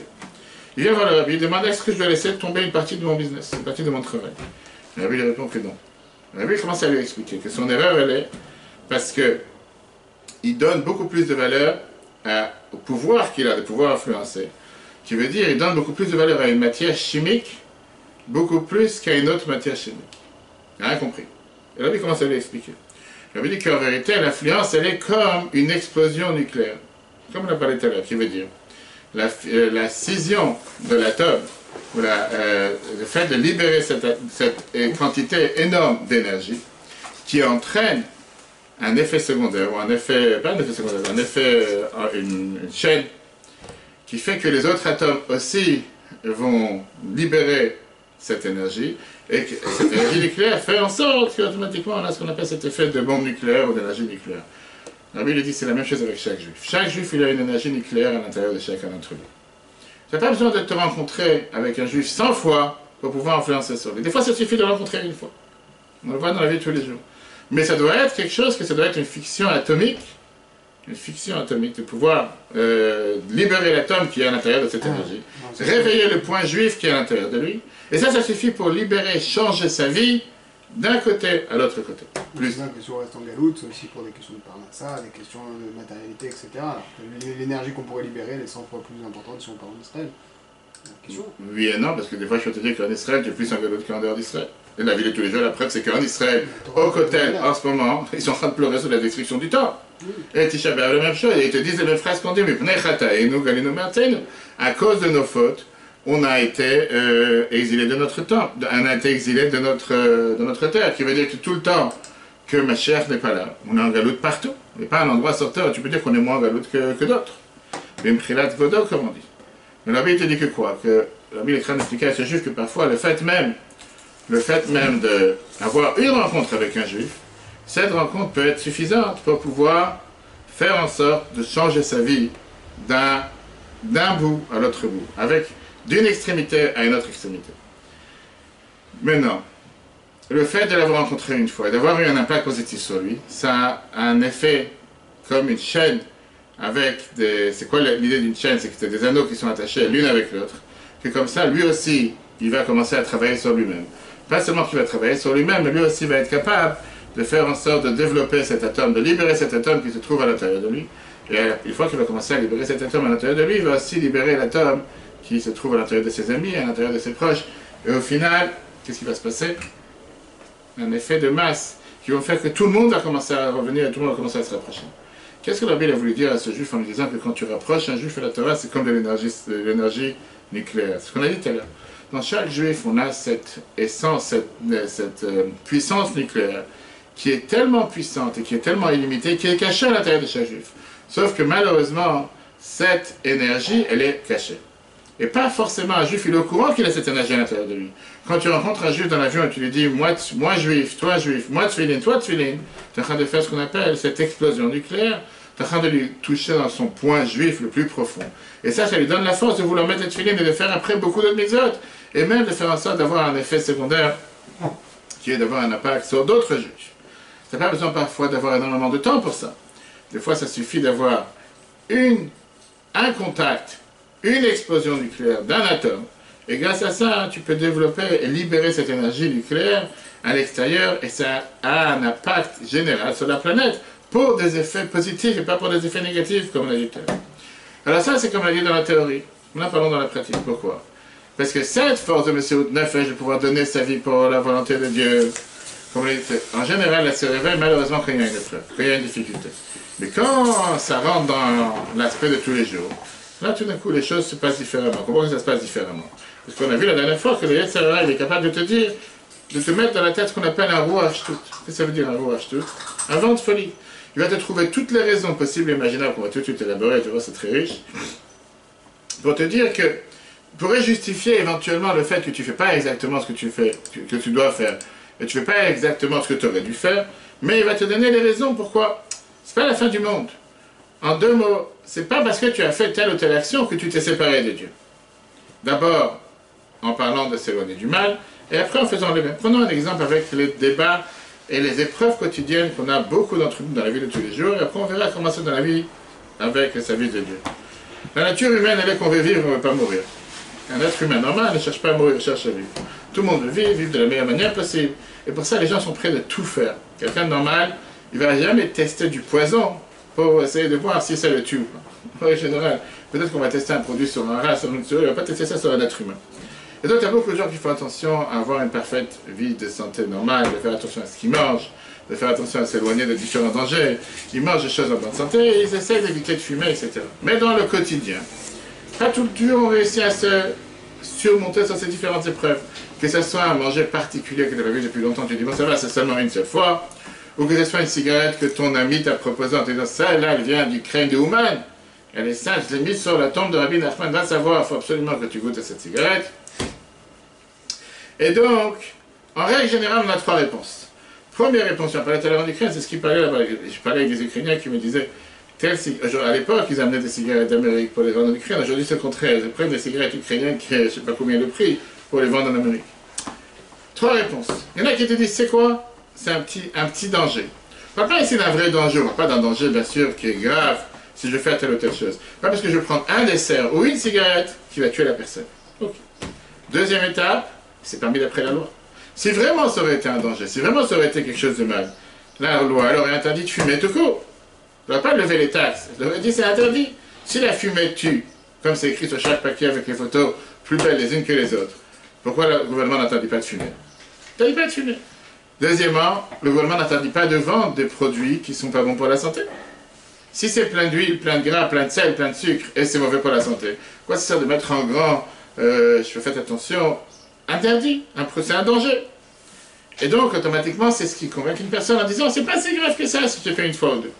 il vient voir le Rabbi, il demande est-ce que je dois laisser tomber une partie de mon business, une partie de mon travail. Le Rabbi lui répond que non. Le Rabbi commence à lui expliquer que son erreur, elle est parce qu'il donne beaucoup plus de valeur au pouvoir qu'il a, de pouvoir influencer. Qui veut dire, il donne beaucoup plus de valeur à une matière chimique, beaucoup plus qu'à une autre matière chimique. Il n'a rien compris. Et le Rabbi commence à lui expliquer. Le Rabbi dit qu'en vérité, l'influence, elle est comme une explosion nucléaire. Comme on a parlé tout à l'heure, qui veut dire la scission de l'atome, ou le fait de libérer cette quantité énorme d'énergie, qui entraîne un effet secondaire, ou un effet, pas un effet secondaire, un effet, une chaîne, qui fait que les autres atomes aussi vont libérer cette énergie, et que cette énergie nucléaire fait en sorte qu'automatiquement on a ce qu'on appelle cet effet de bombe nucléaire ou d'énergie nucléaire. La Bible dit que c'est la même chose avec chaque juif. Chaque juif, il a une énergie nucléaire à l'intérieur de chacun d'entre nous. Tu n'as pas besoin de te rencontrer avec un juif 100 fois pour pouvoir influencer sur lui. Des fois, ça suffit de le rencontrer une fois. On le voit dans la vie de tous les jours. Mais ça doit être quelque chose, que ça doit être une fiction atomique, de pouvoir libérer l'atome qui est à l'intérieur de cette énergie, réveiller le point juif qui est à l'intérieur de lui, et ça suffit pour libérer, changer sa vie d'un côté à l'autre côté. Plus. C'est que si on reste en galoute, c'est aussi pour des questions de parnassa, des questions de matérialité, etc. Alors que l'énergie qu'on pourrait libérer, elle est 100 fois plus importante si on parle d'Israël. Oui et non, parce que des fois je peux te dire qu'en Israël, tu es plus en galoute qu'en dehors d'Israël. Et la vie de tous les jours, la preuve, c'est qu'en Israël, au Kotel, en ce moment, ils sont en train de pleurer sur la destruction du temple. Et Tisha B'Av, la même chose, et ils te disent les mêmes phrases qu'on dit, mais à cause de nos fautes, on a été exilé de notre temple, on a été exilé de notre terre, qui veut dire que tout le temps que ma chère n'est pas là, on est en galoute partout, et pas un endroit sur terre où tu peux dire qu'on est moins en galoute que d'autres. Bimchilat Vodo, comme on dit. Mais la Bible te dit que quoi? Que la Bible est en train d'expliquer à ce juif que parfois le fait même d'avoir une rencontre avec un juif, cette rencontre peut être suffisante pour pouvoir faire en sorte de changer sa vie d'un bout à l'autre bout, d'une extrémité à une autre extrémité. Maintenant, le fait de l'avoir rencontré une fois et d'avoir eu un impact positif sur lui, ça a un effet comme une chaîne avec des... C'est quoi l'idée d'une chaîne? C'est que c'est des anneaux qui sont attachés l'une avec l'autre, que comme ça, lui aussi, il va commencer à travailler sur lui-même. Pas seulement qu'il va travailler sur lui-même, mais lui aussi va être capable de faire en sorte de développer cet atome, de libérer cet atome qui se trouve à l'intérieur de lui. Et une fois qu'il va commencer à libérer cet atome à l'intérieur de lui, il va aussi libérer l'atome qui se trouve à l'intérieur de ses amis, à l'intérieur de ses proches. Et au final, qu'est-ce qui va se passer? Un effet de masse qui va faire que tout le monde va commencer à revenir et tout le monde va commencer à se rapprocher. Qu'est-ce que la Bible a voulu dire à ce juif en lui disant que quand tu rapproches un juif à la Torah, c'est comme de l'énergie nucléaire? C'est ce qu'on a dit tout à l'heure. Dans chaque juif, on a cette essence, cette puissance nucléaire qui est tellement puissante et qui est tellement illimitée, qui est cachée à l'intérieur de chaque juif. Sauf que malheureusement, cette énergie, elle est cachée. Et pas forcément un juif, il est au courant qu'il a cette énergie à l'intérieur de lui. Quand tu rencontres un juif dans l'avion et tu lui dis, moi juif, moi tefillin, toi tefillin, tu es en train de faire ce qu'on appelle cette explosion nucléaire, tu es en train de lui toucher dans son point juif le plus profond. Et ça lui donne la force de vouloir mettre les tefillin et de faire après beaucoup d'autres mitzvot. Et même de faire en sorte d'avoir un effet secondaire qui est d'avoir un impact sur d'autres juifs. Tu n'as pas besoin parfois d'avoir énormément de temps pour ça. Des fois, ça suffit d'avoir un contact, une explosion nucléaire d'un atome. Et grâce à ça, tu peux développer et libérer cette énergie nucléaire à l'extérieur. Et ça a un impact général sur la planète pour des effets positifs et pas pour des effets négatifs, comme on a dit tout à l'heure. Alors ça, c'est comme on a dit dans la théorie. On en parlons dans la pratique. Pourquoi? Parce que cette force de Messihout Nefesh de pouvoir donner sa vie pour la volonté de Dieu, en général, elle se révèle malheureusement quand il y a une épreuve, quand il y a une difficulté. Mais quand ça rentre dans l'aspect de tous les jours, là tout d'un coup les choses se passent différemment. Comment ça se passe différemment? Parce qu'on a vu la dernière fois que le Yetzer Hara, il est capable de te dire, de te mettre dans la tête ce qu'on appelle un rouage tout. Qu'est-ce que ça veut dire un rouage tout? Un vent de folie. Il va te trouver toutes les raisons possibles et imaginables qu'on va tout de suite élaborer, tu vois, c'est très riche, pour te dire que pourrait justifier éventuellement le fait que tu ne fais pas exactement ce que tu fais, que tu dois faire, et tu ne fais pas exactement ce que tu aurais dû faire, mais il va te donner les raisons pourquoi. C'est pas la fin du monde. En deux mots, c'est pas parce que tu as fait telle ou telle action que tu t'es séparé de Dieu. D'abord, en parlant de s'éloigner du mal, et après en faisant le bien. Prenons un exemple avec les débats et les épreuves quotidiennes qu'on a beaucoup d'entre nous dans la vie de tous les jours, et après on verra comment c'est dans la vie avec sa vie de Dieu. La nature humaine, elle est qu'on veut vivre, on ne veut pas mourir. Un être humain normal ne cherche pas à mourir, il cherche à vivre. Tout le monde veut vivre de la meilleure manière possible. Et pour ça, les gens sont prêts de tout faire. Quelqu'un de normal, il ne va jamais tester du poison pour essayer de voir si ça le tue. En général, peut-être qu'on va tester un produit sur un rat, sur une souris, on ne va pas tester ça sur un être humain. Et donc, il y a beaucoup de gens qui font attention à avoir une parfaite vie de santé normale, de faire attention à ce qu'ils mangent, de faire attention à s'éloigner de différents dangers. Ils mangent des choses en bonne santé et ils essaient d'éviter de fumer, etc. Mais dans le quotidien, pas tout le temps on réussit à se surmonter sur ces différentes épreuves. Que ce soit un manger particulier que tu as vu depuis longtemps, tu dis bon ça va, c'est seulement une seule fois, ou que ce soit une cigarette que ton ami t'a proposée en te disant celle-là, elle vient du crème de Ouman, elle est sainte, je l'ai mise sur la tombe de Rabbi Nachman, va savoir, il faut absolument que tu goûtes à cette cigarette. Et donc, en règle générale, on a trois réponses. Première réponse, on parlait tout à l'heure en Ukraine, c'est ce qui parlait là-bas. Je parlais avec des Ukrainiens qui me disaient à l'époque, ils amenaient des cigarettes d'Amérique pour les vendre en Ukraine. Aujourd'hui, c'est le contraire. Ils prennent des cigarettes ukrainiennes qui, je ne sais pas combien le prix, pour les vendre en Amérique. 3 réponses. Il y en a qui te disent, c'est quoi? C'est un petit danger. On ne parle pas ici d'un vrai danger, on ne parle pas d'un danger, bien sûr, qui est grave, si je fais telle ou telle chose. Pas parce que je vais prendre un dessert ou une cigarette qui va tuer la personne. Ok. Deuxième étape, c'est permis d'après la loi. Si vraiment ça aurait été un danger, si vraiment ça aurait été quelque chose de mal, la loi, elle aurait interdit de fumer tout court. Elle n'aurait pas levé les taxes. Elle aurait dit c'est interdit. Si la fumée tue, comme c'est écrit sur chaque papier avec les photos plus belles les unes que les autres, pourquoi le gouvernement n'interdit pas de fumer? Il n'interdit pas de fumer. Deuxièmement, le gouvernement n'interdit pas de vendre des produits qui ne sont pas bons pour la santé. Si c'est plein d'huile, plein de gras, plein de sel, plein de sucre, et c'est mauvais pour la santé, quoi ça sert de mettre en grand, je fais attention, interdit, c'est un danger. Et donc, automatiquement, c'est ce qui convainc une personne en disant, c'est pas si grave que ça si tu fais une fois ou deux.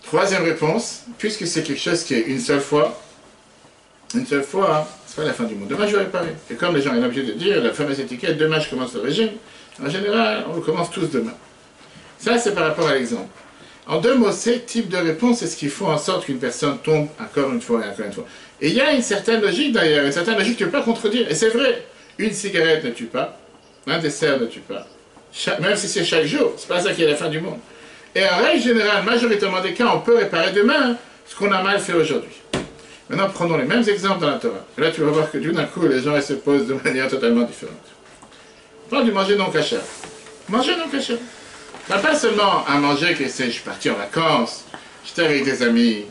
Troisième réponse, puisque c'est quelque chose qui est une seule fois, hein, c'est pas la fin du monde. Demain, je vais réparer. Et comme les gens ont l'habitude de dire, la fameuse étiquette, demain, je commence le régime, en général, on le commence tous demain. Ça, c'est par rapport à l'exemple. En 2 mots, ces types de réponses, c'est ce qui fait en sorte qu'une personne tombe encore une fois et encore une fois. Et il y a une certaine logique d'ailleurs, une certaine logique que tu ne peux pas contredire. Et c'est vrai, une cigarette ne tue pas, un dessert ne tue pas, même si c'est chaque jour, c'est pas ça qui est la fin du monde. Et en règle générale, majoritairement des cas, on peut réparer demain ce qu'on a mal fait aujourd'hui. Maintenant, prenons les mêmes exemples dans la Torah. Et là, tu vas voir que d'un coup, les gens se posent de manière totalement différente. On parle du manger non caché. Manger non caché. Pas seulement à manger que c'est, je suis parti en vacances, j'étais avec des amis,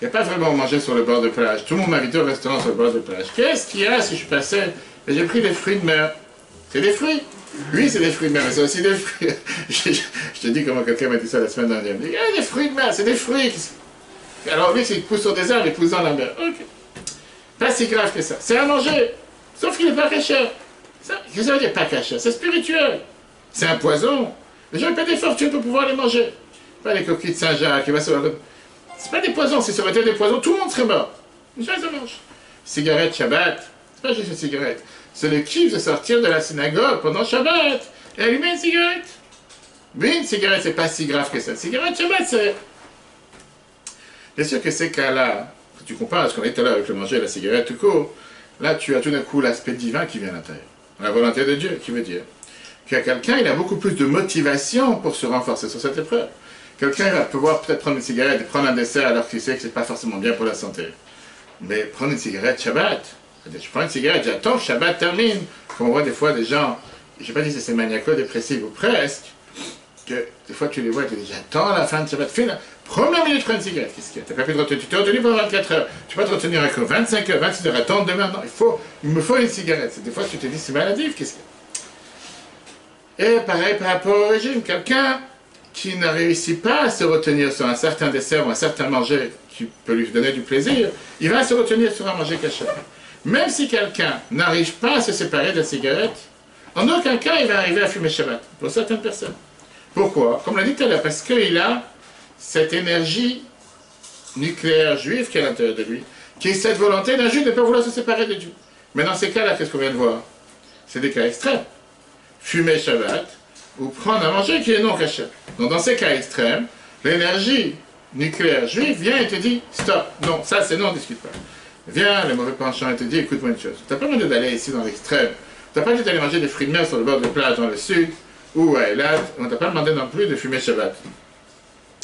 il n'y a pas vraiment manger sur le bord de plage. Tout le monde m'a invité au restaurant sur le bord de plage. Qu'est-ce qu'il y a si je passais et j'ai pris des fruits de mer? C'est des fruits. Oui, c'est des fruits de mer, mais c'est aussi des fruits. Je te dis comment quelqu'un m'a dit ça la semaine dernière. Il dit, ah, des fruits de mer, c'est des fruits. Alors lui, c'est qu'ils poussent sur des arbres, ils poussent dans la mer. Ok. Pas si grave que ça. C'est à manger. Sauf qu'il n'est pas caché. Qu'est-ce que ça veut dire pas caché? C'est spirituel. C'est un poison. Les gens n'ont pas des fortunes pour pouvoir les manger. Pas les coquilles de Saint-Jacques, c'est pas des poisons, si ça aurait été des poisons, tout le monde serait mort. Les gens, ils en mangent. Cigarette, Shabbat, c'est pas juste une cigarette. C'est le kiff de sortir de la synagogue pendant Shabbat et allumer une cigarette. Mais une cigarette, c'est pas si grave que ça. Cigarette, Shabbat, c'est... Bien sûr que ces cas-là, quand tu compares à ce qu'on a dit tout à l'heure avec le manger et la cigarette tout court, là, tu as tout d'un coup l'aspect divin qui vient à l'intérieur. La volonté de Dieu, qui veut dire que quelqu'un, il a beaucoup plus de motivation pour se renforcer sur cette épreuve. Quelqu'un va pouvoir peut-être prendre une cigarette et prendre un dessert alors qu'il sait que c'est pas forcément bien pour la santé. Mais prendre une cigarette Shabbat, je prends une cigarette, j'attends que Shabbat termine. Comme on voit des fois des gens, je ne sais pas si c'est maniaco-dépressif ou presque, que des fois tu les vois et tu dis j'attends la fin de Shabbat. Première minute, prends une cigarette, qu'est-ce qu'il y a? Tu n'as pas pu te retenir, tu t'es retenu pendant 24 heures. Tu ne peux pas te retenir à 25 heures, 26 heures, attends demain. Non, il me faut une cigarette. Des fois tu te dis c'est maladif, qu'est-ce qu'il y a? Et pareil par rapport au régime, quelqu'un qui ne réussit pas à se retenir sur un certain dessert ou un certain manger qui peut lui donner du plaisir, il va se retenir sur un manger caché. Même si quelqu'un n'arrive pas à se séparer de la cigarette, en aucun cas il va arriver à fumer Shabbat, pour certaines personnes. Pourquoi? Comme on l'a dit tout à l'heure, parce qu'il a cette énergie nucléaire juive qui est à l'intérieur de lui, qui est cette volonté d'un juif de ne pas vouloir se séparer de Dieu. Mais dans ces cas-là, qu'est-ce qu'on vient de voir? C'est des cas extrêmes. Fumer Shabbat, ou prendre à manger qui est non caché. Donc dans ces cas extrêmes, l'énergie nucléaire juive vient et te dit stop, non, ça c'est non, on ne discute pas. Viens, le mauvais penchant, et te dit écoute-moi une chose, tu n'as pas demandé d'aller ici dans l'extrême, tu n'as pas dit d'aller manger des fruits de mer sur le bord de plage dans le sud, ou à Eilat, on ne t'a pas demandé non plus de fumer Shabbat.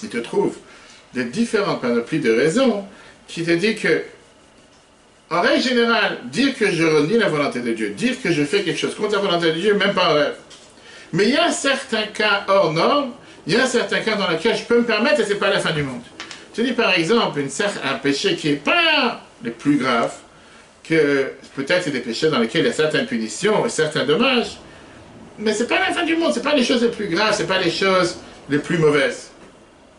Il te trouve des différentes panoplies de raisons qui te dit que, en règle générale, dire que je renie la volonté de Dieu, dire que je fais quelque chose contre la volonté de Dieu, même pas en rêve. Mais il y a certains cas hors normes, il y a certains cas dans lesquels je peux me permettre et ce n'est pas la fin du monde. Je dis par exemple un péché qui n'est pas le plus grave, que peut-être c'est des péchés dans lesquels il y a certaines punitions et certains dommages, mais ce n'est pas la fin du monde, ce n'est pas les choses les plus graves, ce n'est pas les choses les plus mauvaises.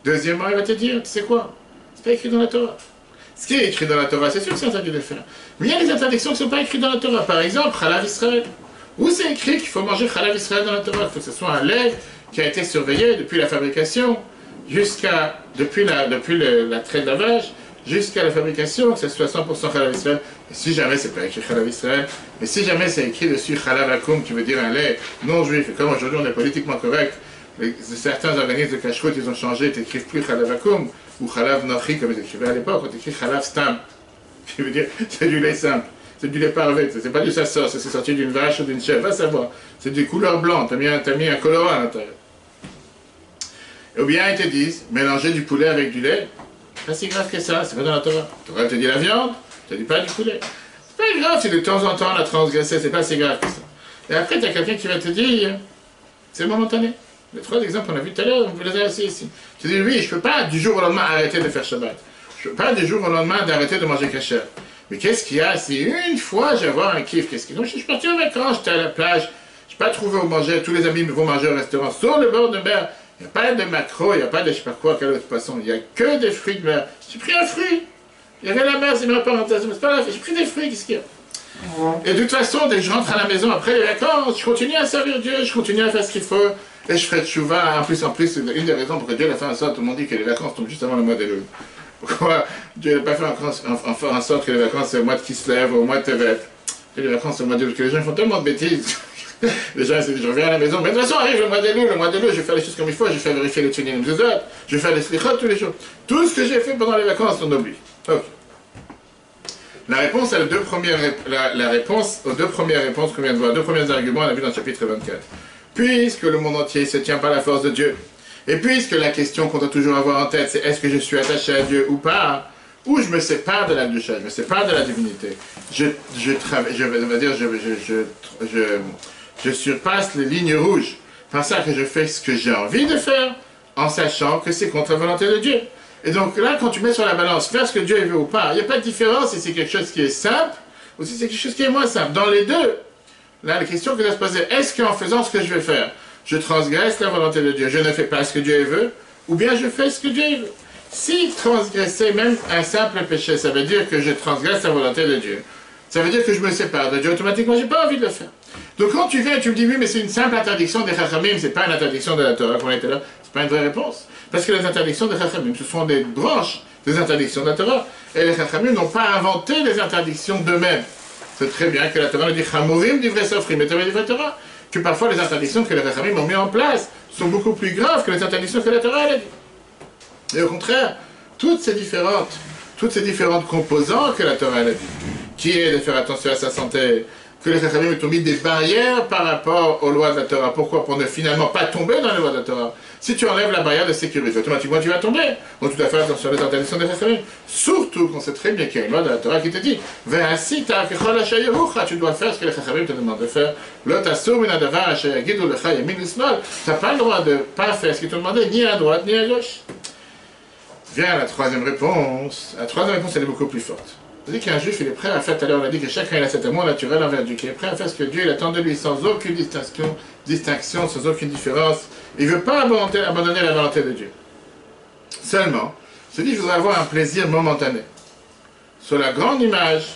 Deuxièmement, il va te dire, tu sais quoi, c'est pas écrit dans la Torah. Ce qui est écrit dans la Torah, c'est sûr que c'est interdit de le faire. Mais il y a des interdictions qui ne sont pas écrites dans la Torah. Par exemple, Chalav Israël. Où c'est écrit qu'il faut manger Chalav Israël dans la Torah? Il faut que ce soit un lait qui a été surveillé depuis la fabrication, depuis la trait de lavage, jusqu'à la fabrication, que ce soit 100% Chalav Israël. Et si jamais c'est pas écrit Chalav Israël, mais si jamais c'est écrit dessus Chalav Akum, qui veut dire un lait non juif, et comme aujourd'hui on est politiquement correct, certains organismes de cacheroute, ils ont changé, ils n'écrivent plus Chalav Akum, ou Chalav Nochi, comme ils écrivaient à l'époque, on écrit Chalav Stam, qui veut dire c'est du lait simple. c'est du lait parvé, c'est pas du sassor, c'est sorti d'une vache ou d'une chèvre, va savoir. C'est du couleur blanc, t'as mis un colorant à l'intérieur. Ou bien ils te disent, mélanger du poulet avec du lait, pas si grave que ça, c'est pas dans la Torah. La Torah te dit la viande, te dit pas du poulet. C'est pas grave si de temps en temps on a transgressé, c'est pas si grave que ça. Et après, tu as quelqu'un qui va te dire, c'est momentané. Les 3 exemples qu'on a vus tout à l'heure, on les a aussi ici. Tu dis, oui, je ne peux pas du jour au lendemain arrêter de faire Shabbat. Je ne peux pas du jour au lendemain d'arrêter de manger kasher. Mais qu'est-ce qu'il y a si une fois j'ai avoir un kiff? Qu'est-ce qu'il y a? Donc, je suis parti en vacances, j'étais à la plage, je n'ai pas trouvé où manger, tous les amis vont manger au restaurant sur le bord de mer. Il n'y a pas de maquereau, il n'y a pas de je sais pas quoi, quel autre poisson, il n'y a que des fruits de mer. J'ai pris un fruit. Il y avait la mer, c'est ma parenthèse, mais c'est pas la j'ai pris des fruits, qu'est-ce qu'il y a? Et de toute façon, dès que je rentre à la maison après les vacances, je continue à servir Dieu, je continue à faire ce qu'il faut, et je ferai tchouva. En plus, une des raisons pour que Dieu l'a fait en sorte, tout le monde dit que les vacances tombent juste avant le mois d'Elul. Pourquoi Dieu n'a pas fait en sorte que les vacances c'est au mois de Kislev ou au mois de Tevet, que les vacances c'est au mois d'Elul, que les gens font tellement de bêtises. Les gens, je reviens à la maison, mais de toute façon, arrive le mois d'Elul, je vais faire les choses comme il faut, je vais faire vérifier les Tchenim Zuzot, je vais faire les Slichot tous les jours. Tout ce que j'ai fait pendant les vacances, on oublie. Ok. La réponse aux 2 premières réponses qu'on vient de voir, 2 premiers arguments, on a vu dans le chapitre 24. Puisque le monde entier ne se tient par la force de Dieu, et puisque la question qu'on doit toujours avoir en tête, c'est est-ce que je suis attaché à Dieu ou pas, ou je me sépare de la Kedusha, je me sépare de la divinité, je surpasse les lignes rouges, par ça que je fais ce que j'ai envie de faire, en sachant que c'est contre la volonté de Dieu. Et donc là, quand tu mets sur la balance, faire ce que Dieu veut ou pas, il n'y a pas de différence si c'est quelque chose qui est simple ou si c'est quelque chose qui est moins simple. Dans les deux, là, la question que doit se poser, est-ce qu'en faisant ce que je vais faire, je transgresse la volonté de Dieu, je ne fais pas ce que Dieu veut, ou bien je fais ce que Dieu veut? Si transgresser même un simple péché, ça veut dire que je transgresse la volonté de Dieu. Ça veut dire que je me sépare de Dieu, automatiquement, je n'ai pas envie de le faire. Donc quand tu viens et tu me dis, oui, mais c'est une simple interdiction des Chachamim, c'est pas une interdiction de la Torah qu'on était là, c'est pas une vraie réponse. Parce que les interdictions des Chachamim, ce sont des branches des interdictions de la Torah. Et les Chachamim n'ont pas inventé les interdictions d'eux-mêmes. C'est très bien que la Torah nous dit Chamorim du vrai Sofrim, mais du vrai Torah. Que parfois les interdictions que les Chachamim ont mis en place sont beaucoup plus graves que les interdictions que la Torah a dit. Et au contraire, toutes ces différentes composantes que la Torah a dit, qui est de faire attention à sa santé, que les Chachamim ont mis des barrières par rapport aux lois de la Torah. Pourquoi? Pour ne finalement pas tomber dans les lois de la Torah. Si tu enlèves la barrière de sécurité, automatiquement tu vas tomber. Donc tu dois faire attention aux interdictions des Chachamim. Surtout qu'on sait très bien qu'il y a une loi de la Torah qui te dit tu dois faire ce que les Chachamim te demandent de faire. Tu n'as pas le droit de ne pas faire ce qu'ils t'ont demandé, ni à droite, ni à gauche. Viens à la troisième réponse. La troisième réponse, elle est beaucoup plus forte. On dit qu'un juif, il est prêt à faire, tout à l'heure on a dit que chacun a cet amour naturel envers Dieu, qui est prêt à faire ce que Dieu il attend de lui, sans aucune distinction, sans aucune différence. Il ne veut pas abandonner la volonté de Dieu. Seulement, il se dit, je voudrais avoir un plaisir momentané. Sur la grande image,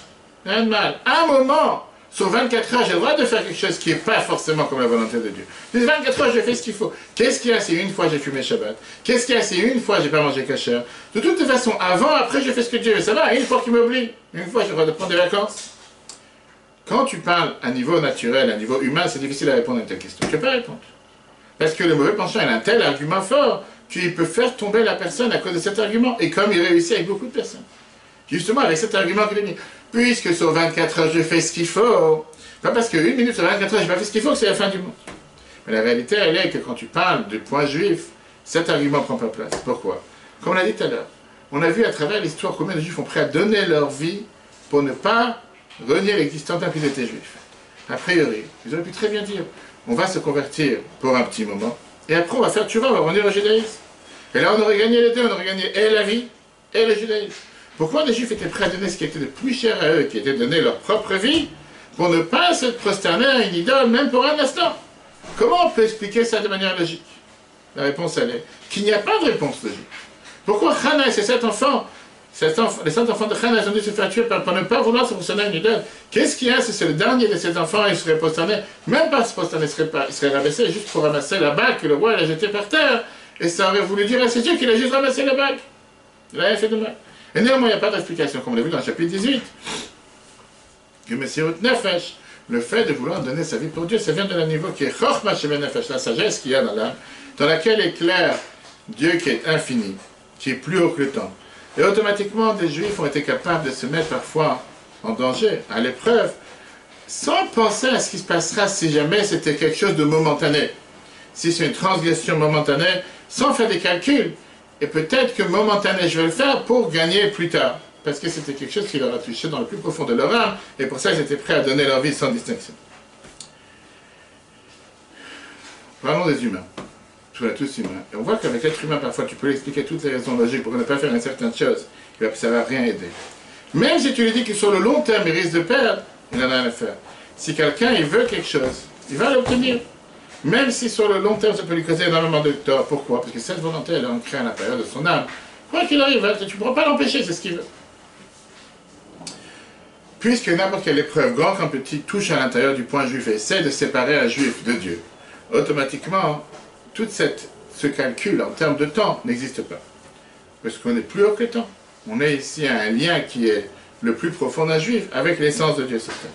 rien de mal. Un moment, sur 24 heures, j'ai le droit de faire quelque chose qui n'est pas forcément comme la volonté de Dieu. Les 24 heures, je fais ce qu'il faut. Qu'est-ce qu'il y a si une fois j'ai fumé Shabbat? Qu'est-ce qu'il y a si une fois j'ai pas mangé kasher? De toute façon, avant, après, je fais ce que Dieu veut. Ça va, une fois qu'il m'oublie, une fois j'ai le droit de prendre des vacances. Quand tu parles à niveau naturel, à niveau humain, c'est difficile à répondre à une telle question. Tu ne peux pas répondre. Parce que le mauvais penchant, il a un tel argument fort qu'il peut faire tomber la personne à cause de cet argument. Et comme il réussit avec beaucoup de personnes. Justement, avec cet argument qu'il a mis. Puisque sur 24 heures, je fais ce qu'il faut. Pas parce qu'une minute sur 24 heures, je n'ai pas fait ce qu'il faut que c'est la fin du monde. Mais la réalité, elle est que quand tu parles du point juif, cet argument ne prend pas place. Pourquoi? Comme on l'a dit tout à l'heure, on a vu à travers l'histoire combien de juifs ont prêt à donner leur vie pour ne pas renier l'existence d'un qu'ils étaient juifs. A priori, ils auraient pu très bien dire, on va se convertir pour un petit moment, et après on va faire tchouva, on va revenir au judaïsme. Et là on aurait gagné les deux, on aurait gagné et la vie, et le judaïsme. Pourquoi les juifs étaient prêts à donner ce qui était le plus cher à eux, qui était de donner leur propre vie, pour ne pas se prosterner à une idole, même pour un instant? Comment on peut expliquer ça de manière logique? La réponse, elle est qu'il n'y a pas de réponse logique. Pourquoi Hannah et ses 7 enfants, les 7 enfants de Hannah, ils ont dû se faire tuer pour ne pas vouloir se prosterner à une idole? Qu'est-ce qu'il y a si c'est le dernier de ses enfants, il serait prosterné, même pas se prosterner, il serait rabaissé juste pour ramasser la bague que le roi a jetée par terre, et ça aurait voulu dire à ses yeux qu'il a juste ramassé la bague. Il n'a rien fait de mal. Et néanmoins, il n'y a pas d'explication, comme on l'a vu dans le chapitre 18, que Messirut Nefesh, le fait de vouloir donner sa vie pour Dieu, ça vient de la niveau qui est Chochma Shemen Nefesh, la sagesse qu'il y a dans l'âme, dans laquelle éclaire Dieu qui est infini, qui est plus haut que le temps. Et automatiquement, des Juifs ont été capables de se mettre parfois en danger, à l'épreuve, sans penser à ce qui se passera si jamais c'était quelque chose de momentané. Si c'est une transgression momentanée, sans faire des calculs. Et peut-être que momentané, je vais le faire pour gagner plus tard. Parce que c'était quelque chose qui leur a touché dans le plus profond de leur âme, et pour ça ils étaient prêts à donner leur vie sans distinction. Parlons des humains. On est tous humains. Et on voit qu'avec l'être humain, parfois, tu peux lui expliquer toutes les raisons logiques pour ne pas faire une certaine chose. Ça ne va rien aider. Même si tu lui dis que sur le long terme, il risque de perdre, il n'en a rien à faire. Si quelqu'un, il veut quelque chose, il va l'obtenir. Même si sur le long terme, ça peut lui causer énormément de tort. Pourquoi? Parce que cette volonté, elle est ancrée à l'intérieur de son âme. Quoi qu'il arrive, tu ne pourras pas l'empêcher, c'est ce qu'il veut. Puisque n'importe quelle épreuve, grand comme petit, touche à l'intérieur du point juif et essaie de séparer un juif de Dieu, automatiquement, tout ce calcul en termes de temps n'existe pas. Parce qu'on est plus haut que le temps. On est ici à un lien qui est le plus profond d'un juif avec l'essence de Dieu certain.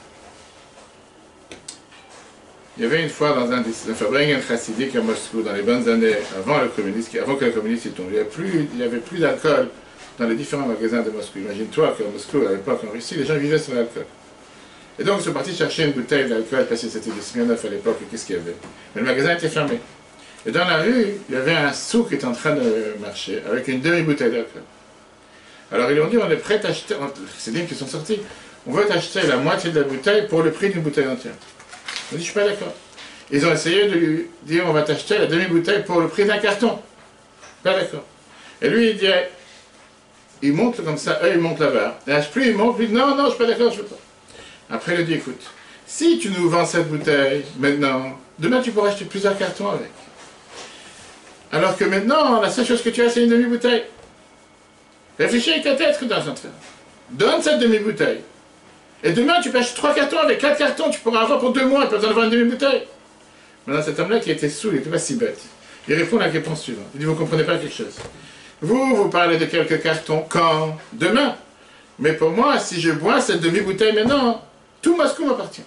Il y avait une fois dans un Fabringen chassidique à Moscou, dans les bonnes années avant que le communiste tombe, il n'y avait plus d'alcool dans les différents magasins de Moscou. Imagine-toi qu'à Moscou, à l'époque, en Russie, les gens vivaient sur l'alcool. Et donc, ils sont partis chercher une bouteille d'alcool, parce que c'était du Smirnoff à l'époque, et qu'est-ce qu'il y avait? Mais le magasin était fermé. Et dans la rue, il y avait un souk qui était en train de marcher, avec une demi-bouteille d'alcool. Alors, ils lui ont dit, on est prêt à acheter, c'est bien qu'ils sont sortis, on veut acheter la moitié de la bouteille pour le prix d'une bouteille entière. On dit, je suis pas d'accord. Ils ont essayé de lui dire, on va t'acheter la demi-bouteille pour le prix d'un carton. Pas d'accord. Et lui, il dit, il monte comme ça, eux, ils montent là-bas. Et plus il monte, plus il dit, non, non, je suis pas d'accord, je veux pas. Après, il lui dit, écoute, si tu nous vends cette bouteille, maintenant, demain, tu pourras acheter plusieurs cartons avec. Alors que maintenant, la seule chose que tu as, c'est une demi-bouteille. Réfléchis avec ta tête ce que tu es en train de faire. Donne cette demi-bouteille. Et demain, tu peux acheter 3 cartons avec 4 cartons, tu pourras avoir pour 2 mois, tu pas besoin d'avoir une demi-bouteille. Maintenant, cet homme-là qui était saoul, il n'était pas si bête. Il répond à la réponse suivante. Il dit, vous ne comprenez pas quelque chose. Vous parlez de quelques cartons quand? Demain. Mais pour moi, si je bois cette demi-bouteille maintenant, tout Moscou m'appartient.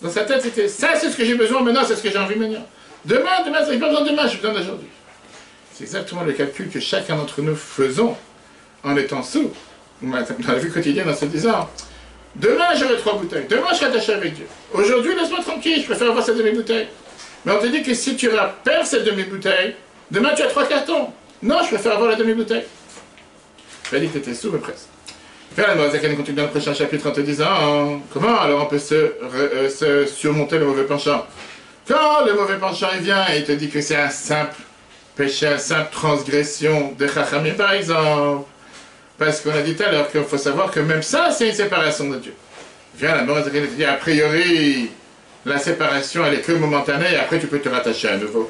Dans sa tête, c'était, ça c'est ce que j'ai besoin maintenant, c'est ce que j'ai envie maintenant. Demain, j'ai pas besoin de demain, j'ai besoin d'aujourd'hui. C'est exactement le calcul que chacun d'entre nous faisons en étant sous, dans la vie quotidienne, en se disant, demain j'aurai 3 bouteilles, demain je serai attaché avec Dieu. Aujourd'hui, laisse-moi tranquille, je préfère avoir cette demi-bouteille. Mais on te dit que si tu perds cette demi-bouteille, demain tu as 3 cartons. Non, je préfère avoir la demi-bouteille. Tu as dit que tu étais sous, mais presque. Faire la Zakan continue dans le prochain chapitre en te disant, comment alors on peut se surmonter le mauvais penchant? Quand le mauvais penchant il vient et il te dit que c'est un simple péché, une simple transgression de Chachamim par exemple, parce qu'on a dit tout à l'heure qu'il faut savoir que même ça c'est une séparation de Dieu. Viens la Zakan te dit a priori la séparation elle est que momentanée et après tu peux te rattacher à nouveau.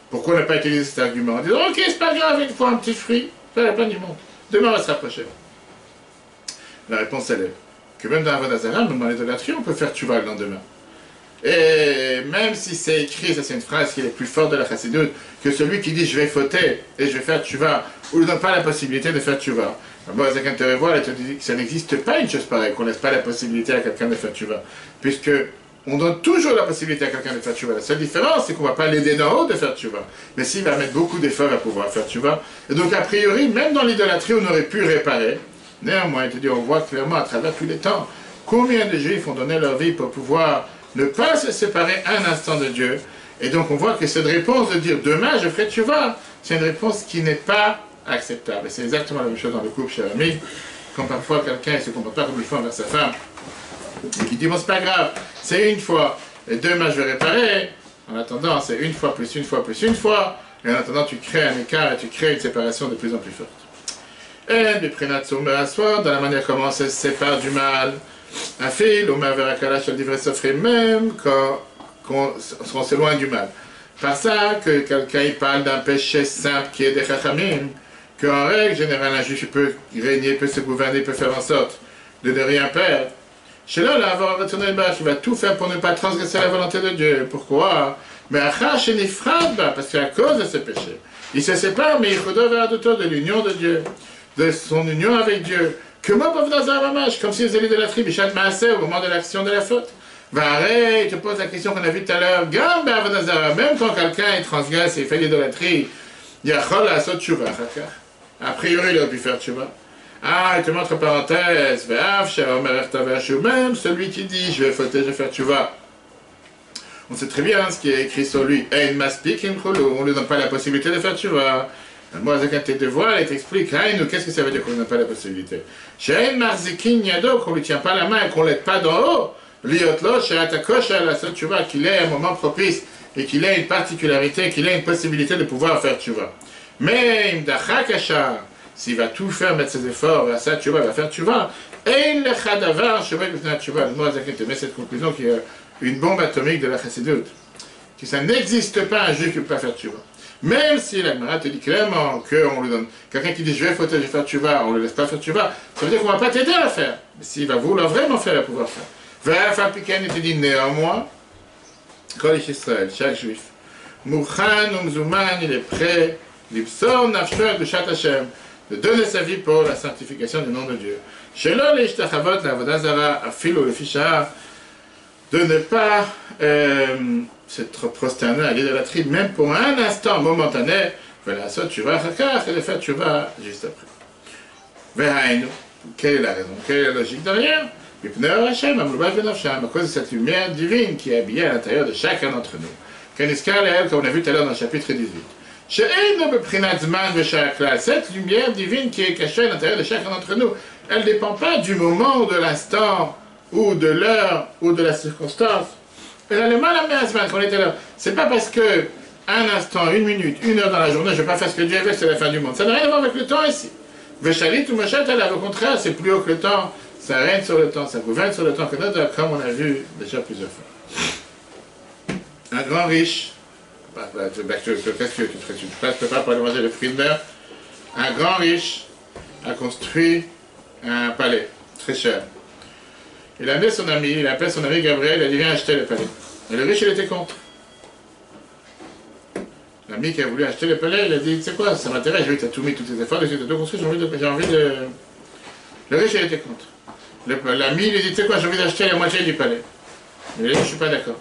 Pourquoi ne pas utiliser cet argument en disant ok c'est pas grave, une fois un petit fruit, ça la plein du monde. Demain on va se rapprocher. La réponse elle est que même dans la Vodazara, même dans l'idolâtrie, on peut faire tchouva le lendemain. Et même si c'est écrit, ça c'est une phrase qui est plus forte de la chassidoute, que celui qui dit je vais fauter et je vais faire tchouva, ou ne donne pas la possibilité de faire tchouva. Bon, Zakan te revoit et te dit que ça n'existe pas une chose pareille, qu'on ne laisse pas la possibilité à quelqu'un de faire tchouva. Puisque on donne toujours la possibilité à quelqu'un de faire tchouva. La seule différence, c'est qu'on ne va pas l'aider d'en haut de faire tchouva. Mais s'il va mettre beaucoup d'efforts, il va pouvoir faire tchouva. Et donc, a priori, même dans l'idolâtrie, on aurait pu réparer. Néanmoins, il te dit, on voit clairement à travers tous les temps combien de Juifs ont donné leur vie pour pouvoir ne pas se séparer un instant de Dieu. Et donc, on voit que cette réponse de dire demain je ferai tchouva, c'est une réponse qui n'est pas acceptable. Et c'est exactement la même chose dans le couple, cher ami. Quand parfois quelqu'un ne se comporte pas comme il faut envers sa femme, et qui dit bon, c'est pas grave, c'est une fois, et demain je vais réparer. En attendant, c'est une fois plus une fois plus une fois. Et en attendant, tu crées un écart et tu crées une séparation de plus en plus forte. Et du prénat dans la manière comment on se sépare du mal, un fil, au maverakala, je le livre s'offrir même quand on s'éloigne du mal. Par ça que quelqu'un il parle d'un péché simple qui est des chachamim, qu'en règle générale un juif peut régner, peut se gouverner, peut faire en sorte de ne rien perdre. Chez là, avoir retourné le bâche, il va tout faire pour ne pas transgresser la volonté de Dieu. Pourquoi? Mais parce qu'à cause de ce péché, il se sépare, mais il redevient de l'union de Dieu, de son union avec Dieu. Que moi, pauvre dans un mamage, comme si vous alliez de la tribu, Bichat Maaseh, au moment de l'action de la faute. Varé, il te pose la question qu'on a vue tout à l'heure. Même quand quelqu'un transgresse et fait l'idolâtrie, il y a a priori, il aurait pu faire tchouva. Ah, il te montre parenthèse, même celui qui dit je vais fauter, je vais faire tchouva. On sait très bien ce qui est écrit sur lui. On ne lui donne pas la possibilité de faire tchouva. Moi, Zakat te voile et t'explique, qu'est-ce que ça veut dire qu'on n'a pas la possibilité? Qu'on ne lui tient pas la main et qu'on ne l'aide pas d'en haut. Liotlo, chez Atakosh, tchouva, qu'il ait un moment propice et qu'il ait une particularité, qu'il ait une possibilité de pouvoir faire tchouva. Mais, Imdachakashar, s'il va tout faire, mettre ses efforts vers ça, tchouva, va faire tchouva. Et il lechadavar, tchouva, moi, Zakat te met cette conclusion qui est une bombe atomique de la chassidut. Que ça n'existe pas un juif qui ne peut pas faire tchouva. Même si la Gemara te dit clairement qu'on lui donne quelqu'un qui dit je vais fauter, je vais faire tchouva, on ne le laisse pas faire tchouva, ça veut dire qu'on ne va pas t'aider à le faire. Mais s'il va vouloir vraiment faire, il va pouvoir faire. Vers il te dit néanmoins, Kol Israël, chaque juif, Mouchan Umzuman, il est prêt, Lipsor Nafshel de Shat Hashem, de donner sa vie pour la sanctification du nom de Dieu. Shelo Leishtachavot la Vodazara, Afilo le Fichar, de ne pas se prosterner à l'idolâtrie, même pour un instant momentané, voilà, ça tu vas et le fait tu vas juste après. Vehainu, quelle est la raison, quelle est la logique derrière? À cause de cette lumière divine qui est habillée à l'intérieur de chacun d'entre nous. Comme on a vu tout à l'heure dans le chapitre 18. Cette lumière divine qui est cachée à l'intérieur de chacun d'entre nous, elle ne dépend pas du moment, de l'instant, ou de l'heure, ou de la circonstance. Elle a le mal à mettre qu'on était là. C'est pas parce que un instant, une minute, une heure dans la journée, je ne vais pas faire ce que Dieu veut, c'est la fin du monde. Ça n'a rien à voir avec le temps ici. Veshalit ou Machat, au contraire, c'est plus haut que le temps. Ça règne sur le temps, ça gouverne sur le temps que notre, comme on a vu déjà plusieurs fois. Un grand riche, qu'est-ce que tu ne peux pas aller manger le fruit de mer. Un grand riche a construit un palais très cher. Il a amené son ami, il a appelé son ami Gabriel, il a dit viens acheter le palais. Et le riche il était contre. L'ami qui a voulu acheter le palais, il a dit tu sais quoi, ça m'intéresse, je vais t'as tout mis tous tes efforts, j'ai tout construit, j'ai envie de. Le riche il était contre. L'ami il a dit tu sais quoi, j'ai envie d'acheter la moitié du palais. Il a dit je suis pas d'accord.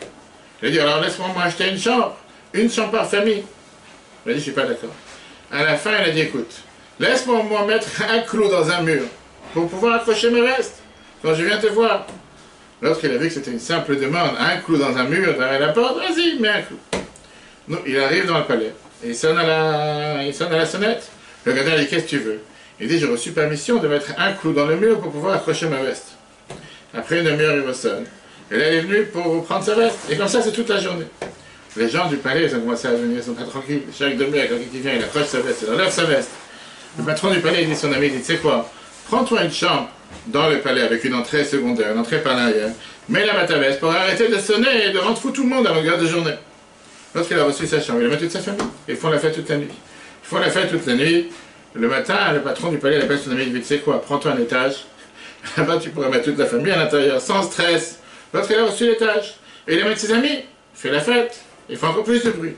Il a dit alors laisse-moi acheter une chambre par famille. Il a dit je suis pas d'accord. À la fin il a dit écoute, laisse-moi mettre un clou dans un mur pour pouvoir accrocher mes vestes. Quand je viens te voir, l'autre il a vu que c'était une simple demande, un clou dans un mur derrière la porte, vas-y, mets un clou. Non, il arrive dans le palais, et il sonne à la sonnette. Le gardien dit qu'est-ce que tu veux? Il dit j'ai reçu permission de mettre un clou dans le mur pour pouvoir accrocher ma veste. Après une demi-heure il ressonne, et là il est venu pour prendre sa veste, et comme ça c'est toute la journée. Les gens du palais ils ont commencé à venir, ils sont pas tranquilles, chaque demi-heure quelqu'un qui vient, il accroche sa veste, il enlève sa veste. Le patron du palais il dit à son ami, il dit tu sais quoi, prends-toi une chambre dans le palais avec une entrée secondaire, une entrée par l'arrière, mets la ta veste pour arrêter de sonner et de rendre fou tout le monde à longueur de journée. Lorsqu'il a reçu sa chambre, il a mis toute sa famille, et ils font la fête toute la nuit. Ils font la fête toute la nuit, le matin, le patron du palais appelle son ami, il dit, tu sais quoi, prends-toi un étage, là-bas tu pourras mettre toute la famille à l'intérieur, sans stress. Lorsqu'il a reçu l'étage, et il met ses amis, il fait la fête, il fait encore plus de bruit.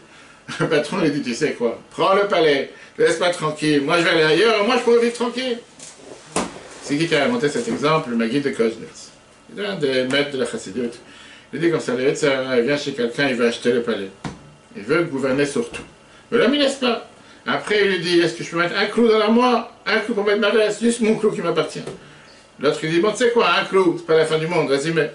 Le patron lui dit, tu sais quoi, prends le palais, laisse-moi tranquille, moi je vais aller ailleurs, moi je pourrais vivre tranquille. C'est qui a inventé cet exemple? Le Maguide de Koznetz. Il est un des maîtres de la chassidut. Il dit comme ça, il vient chez quelqu'un, il veut acheter le palais. Il veut gouverner sur tout. Mais l'homme, il laisse pas. Après, il lui dit, est-ce que je peux mettre un clou dans l'armoire? Un clou pour mettre ma veste, juste mon clou qui m'appartient. L'autre, il dit, bon, tu sais quoi, un clou, c'est pas la fin du monde, vas-y, mets.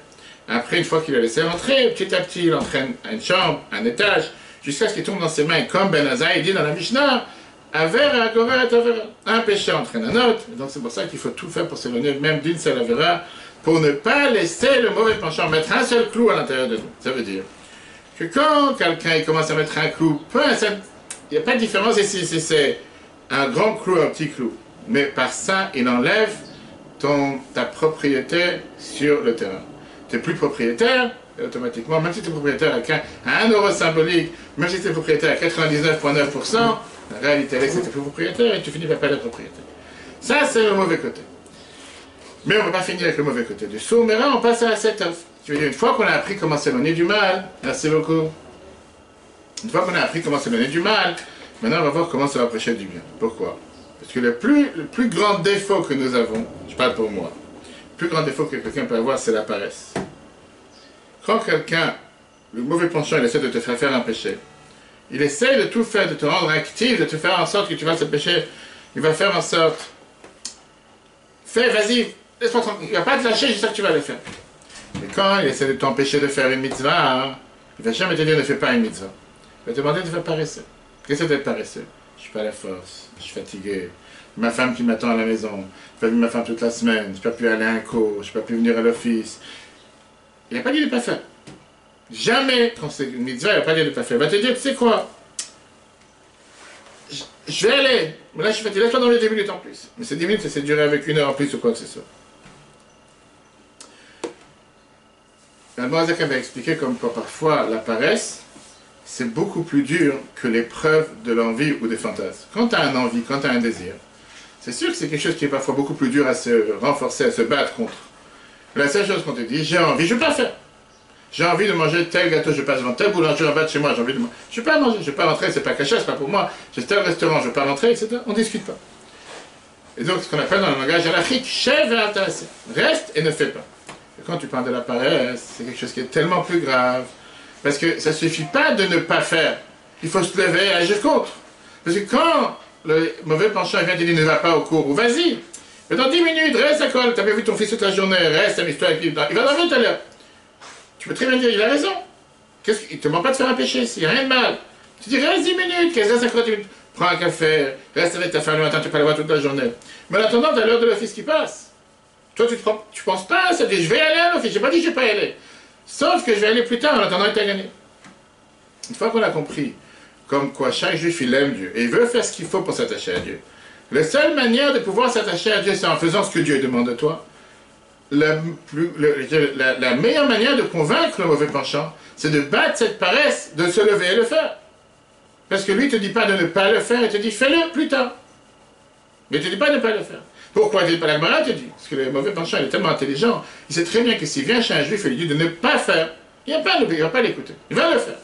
Après, une fois qu'il a laissé rentrer, petit à petit, il entraîne une chambre, un étage, jusqu'à ce qu'il tombe dans ses mains, comme Ben Azaï dit dans la Mishnah, Avera, Agora et Avera. Un péché entraîne un autre. Donc c'est pour ça qu'il faut tout faire pour s'éloigner même d'une seule Avera, pour ne pas laisser le mauvais penchant mettre un seul clou à l'intérieur de nous. Ça veut dire que quand quelqu'un commence à mettre un clou, il n'y a pas de différence ici si c'est un grand clou ou un petit clou. Mais par ça, il enlève ta propriété sur le terrain. Tu n'es plus propriétaire, et automatiquement, même si tu es propriétaire à 1 euro symbolique, même si tu es propriétaire à 99,9%, la réalité est que tu es propriétaire et tu finis par perdre la propriété. Ça, c'est le mauvais côté. Mais on ne va pas finir avec le mauvais côté du saut, mais là, on passe à la cette offre. Tu veux dire, une fois qu'on a appris comment s'éloigner du mal, merci beaucoup. Une fois qu'on a appris comment s'éloigner du mal, maintenant, on va voir comment se rapprocher du bien. Pourquoi? Parce que le plus grand défaut que nous avons, je parle pour moi, le plus grand défaut que quelqu'un peut avoir, c'est la paresse. Quand quelqu'un, le mauvais penchant, il essaie de te faire un péché, il essaie de tout faire, de te rendre actif, de te faire en sorte que tu fasses ce péché. Il va faire en sorte fais, vas-y, laisse-moi tranquille. Il ne va pas te lâcher, je sais que tu vas le faire. Et quand il essaie de t'empêcher de faire une mitzvah, hein, il ne va jamais te dire ne fais pas une mitzvah. Il va te demander de faire paresseux. Qu'est-ce que c'est d'être paresseux? Je ne suis pas à la force, je suis fatigué. Ma femme qui m'attend à la maison, je n'ai pas vu ma femme toute la semaine, je n'ai pas pu aller à un cours, je n'ai pas pu venir à l'office. Il n'a pas dit de ne pas faire. Jamais, quand c'est une mitzvah, il n'a pas dit de ne pas faire. Il va te dire, tu sais quoi? Je vais aller, mais là je suis fatigué, laisse-moi dormir 10 minutes en plus. Mais ces 10 minutes, ça s'est duré avec 1 heure en plus ou quoi que ce soit. L'Admorazak avait expliqué comme quoi parfois la paresse, c'est beaucoup plus dur que l'épreuve de l'envie ou des fantasmes. Quand tu as un envie, quand tu as un désir, c'est sûr que c'est quelque chose qui est parfois beaucoup plus dur à se renforcer, à se battre contre. La seule chose qu'on te dit, j'ai envie, je ne veux pas faire. J'ai envie de manger tel gâteau, je passe devant tel boulanger en bas de chez moi, j'ai envie de manger. Je ne veux pas manger, je ne veux pas rentrer, c'est pas caché, c'est pas pour moi. J'ai tel restaurant, je ne veux pas rentrer, etc. On ne discute pas. Et donc, ce qu'on appelle dans le langage halachique, chef et intéressé. Reste et ne fais pas. Et quand tu parles de la paresse, c'est quelque chose qui est tellement plus grave. Parce que ça ne suffit pas de ne pas faire. Il faut se lever et agir contre. Parce que quand le mauvais penchant vient te dire ne va pas au cours, ou vas-y, mais dans 10 minutes, reste à l'école, tu as bien vu ton fils toute la journée, reste, amuse-toi avec lui, il va dormir tout à l'heure. Tu peux très bien dire, il a raison. Il ne te demande pas de faire un péché, il n'y a rien de mal. Tu dis, reste 10 minutes, 15 50 minutes, prends un café, reste avec ta femme le matin, tu peux la voir toute la journée. Mais en attendant, tu as l'heure de l'office qui passe. Toi, tu ne penses pas à ça, tu dis, je vais aller à l'office, je n'ai pas dit que je ne vais pas y aller. Sauf que je vais aller plus tard, en attendant que tu as gagné. Une fois qu'on a compris, comme quoi chaque juif, il aime Dieu, et il veut faire ce qu'il faut pour s'attacher à Dieu. La seule manière de pouvoir s'attacher à Dieu, c'est en faisant ce que Dieu demande de toi. La meilleure manière de convaincre le mauvais penchant, c'est de battre cette paresse, de se lever et le faire. Parce que lui ne te dit pas de ne pas le faire, il te dit fais-le plus tard. Mais il ne te dit pas de ne pas le faire. Pourquoi il ne dit pas la Gemara te dit? Parce que le mauvais penchant il est tellement intelligent, il sait très bien que s'il vient chez un juif et lui dit de ne pas faire, il ne va pas l'écouter, il va le faire.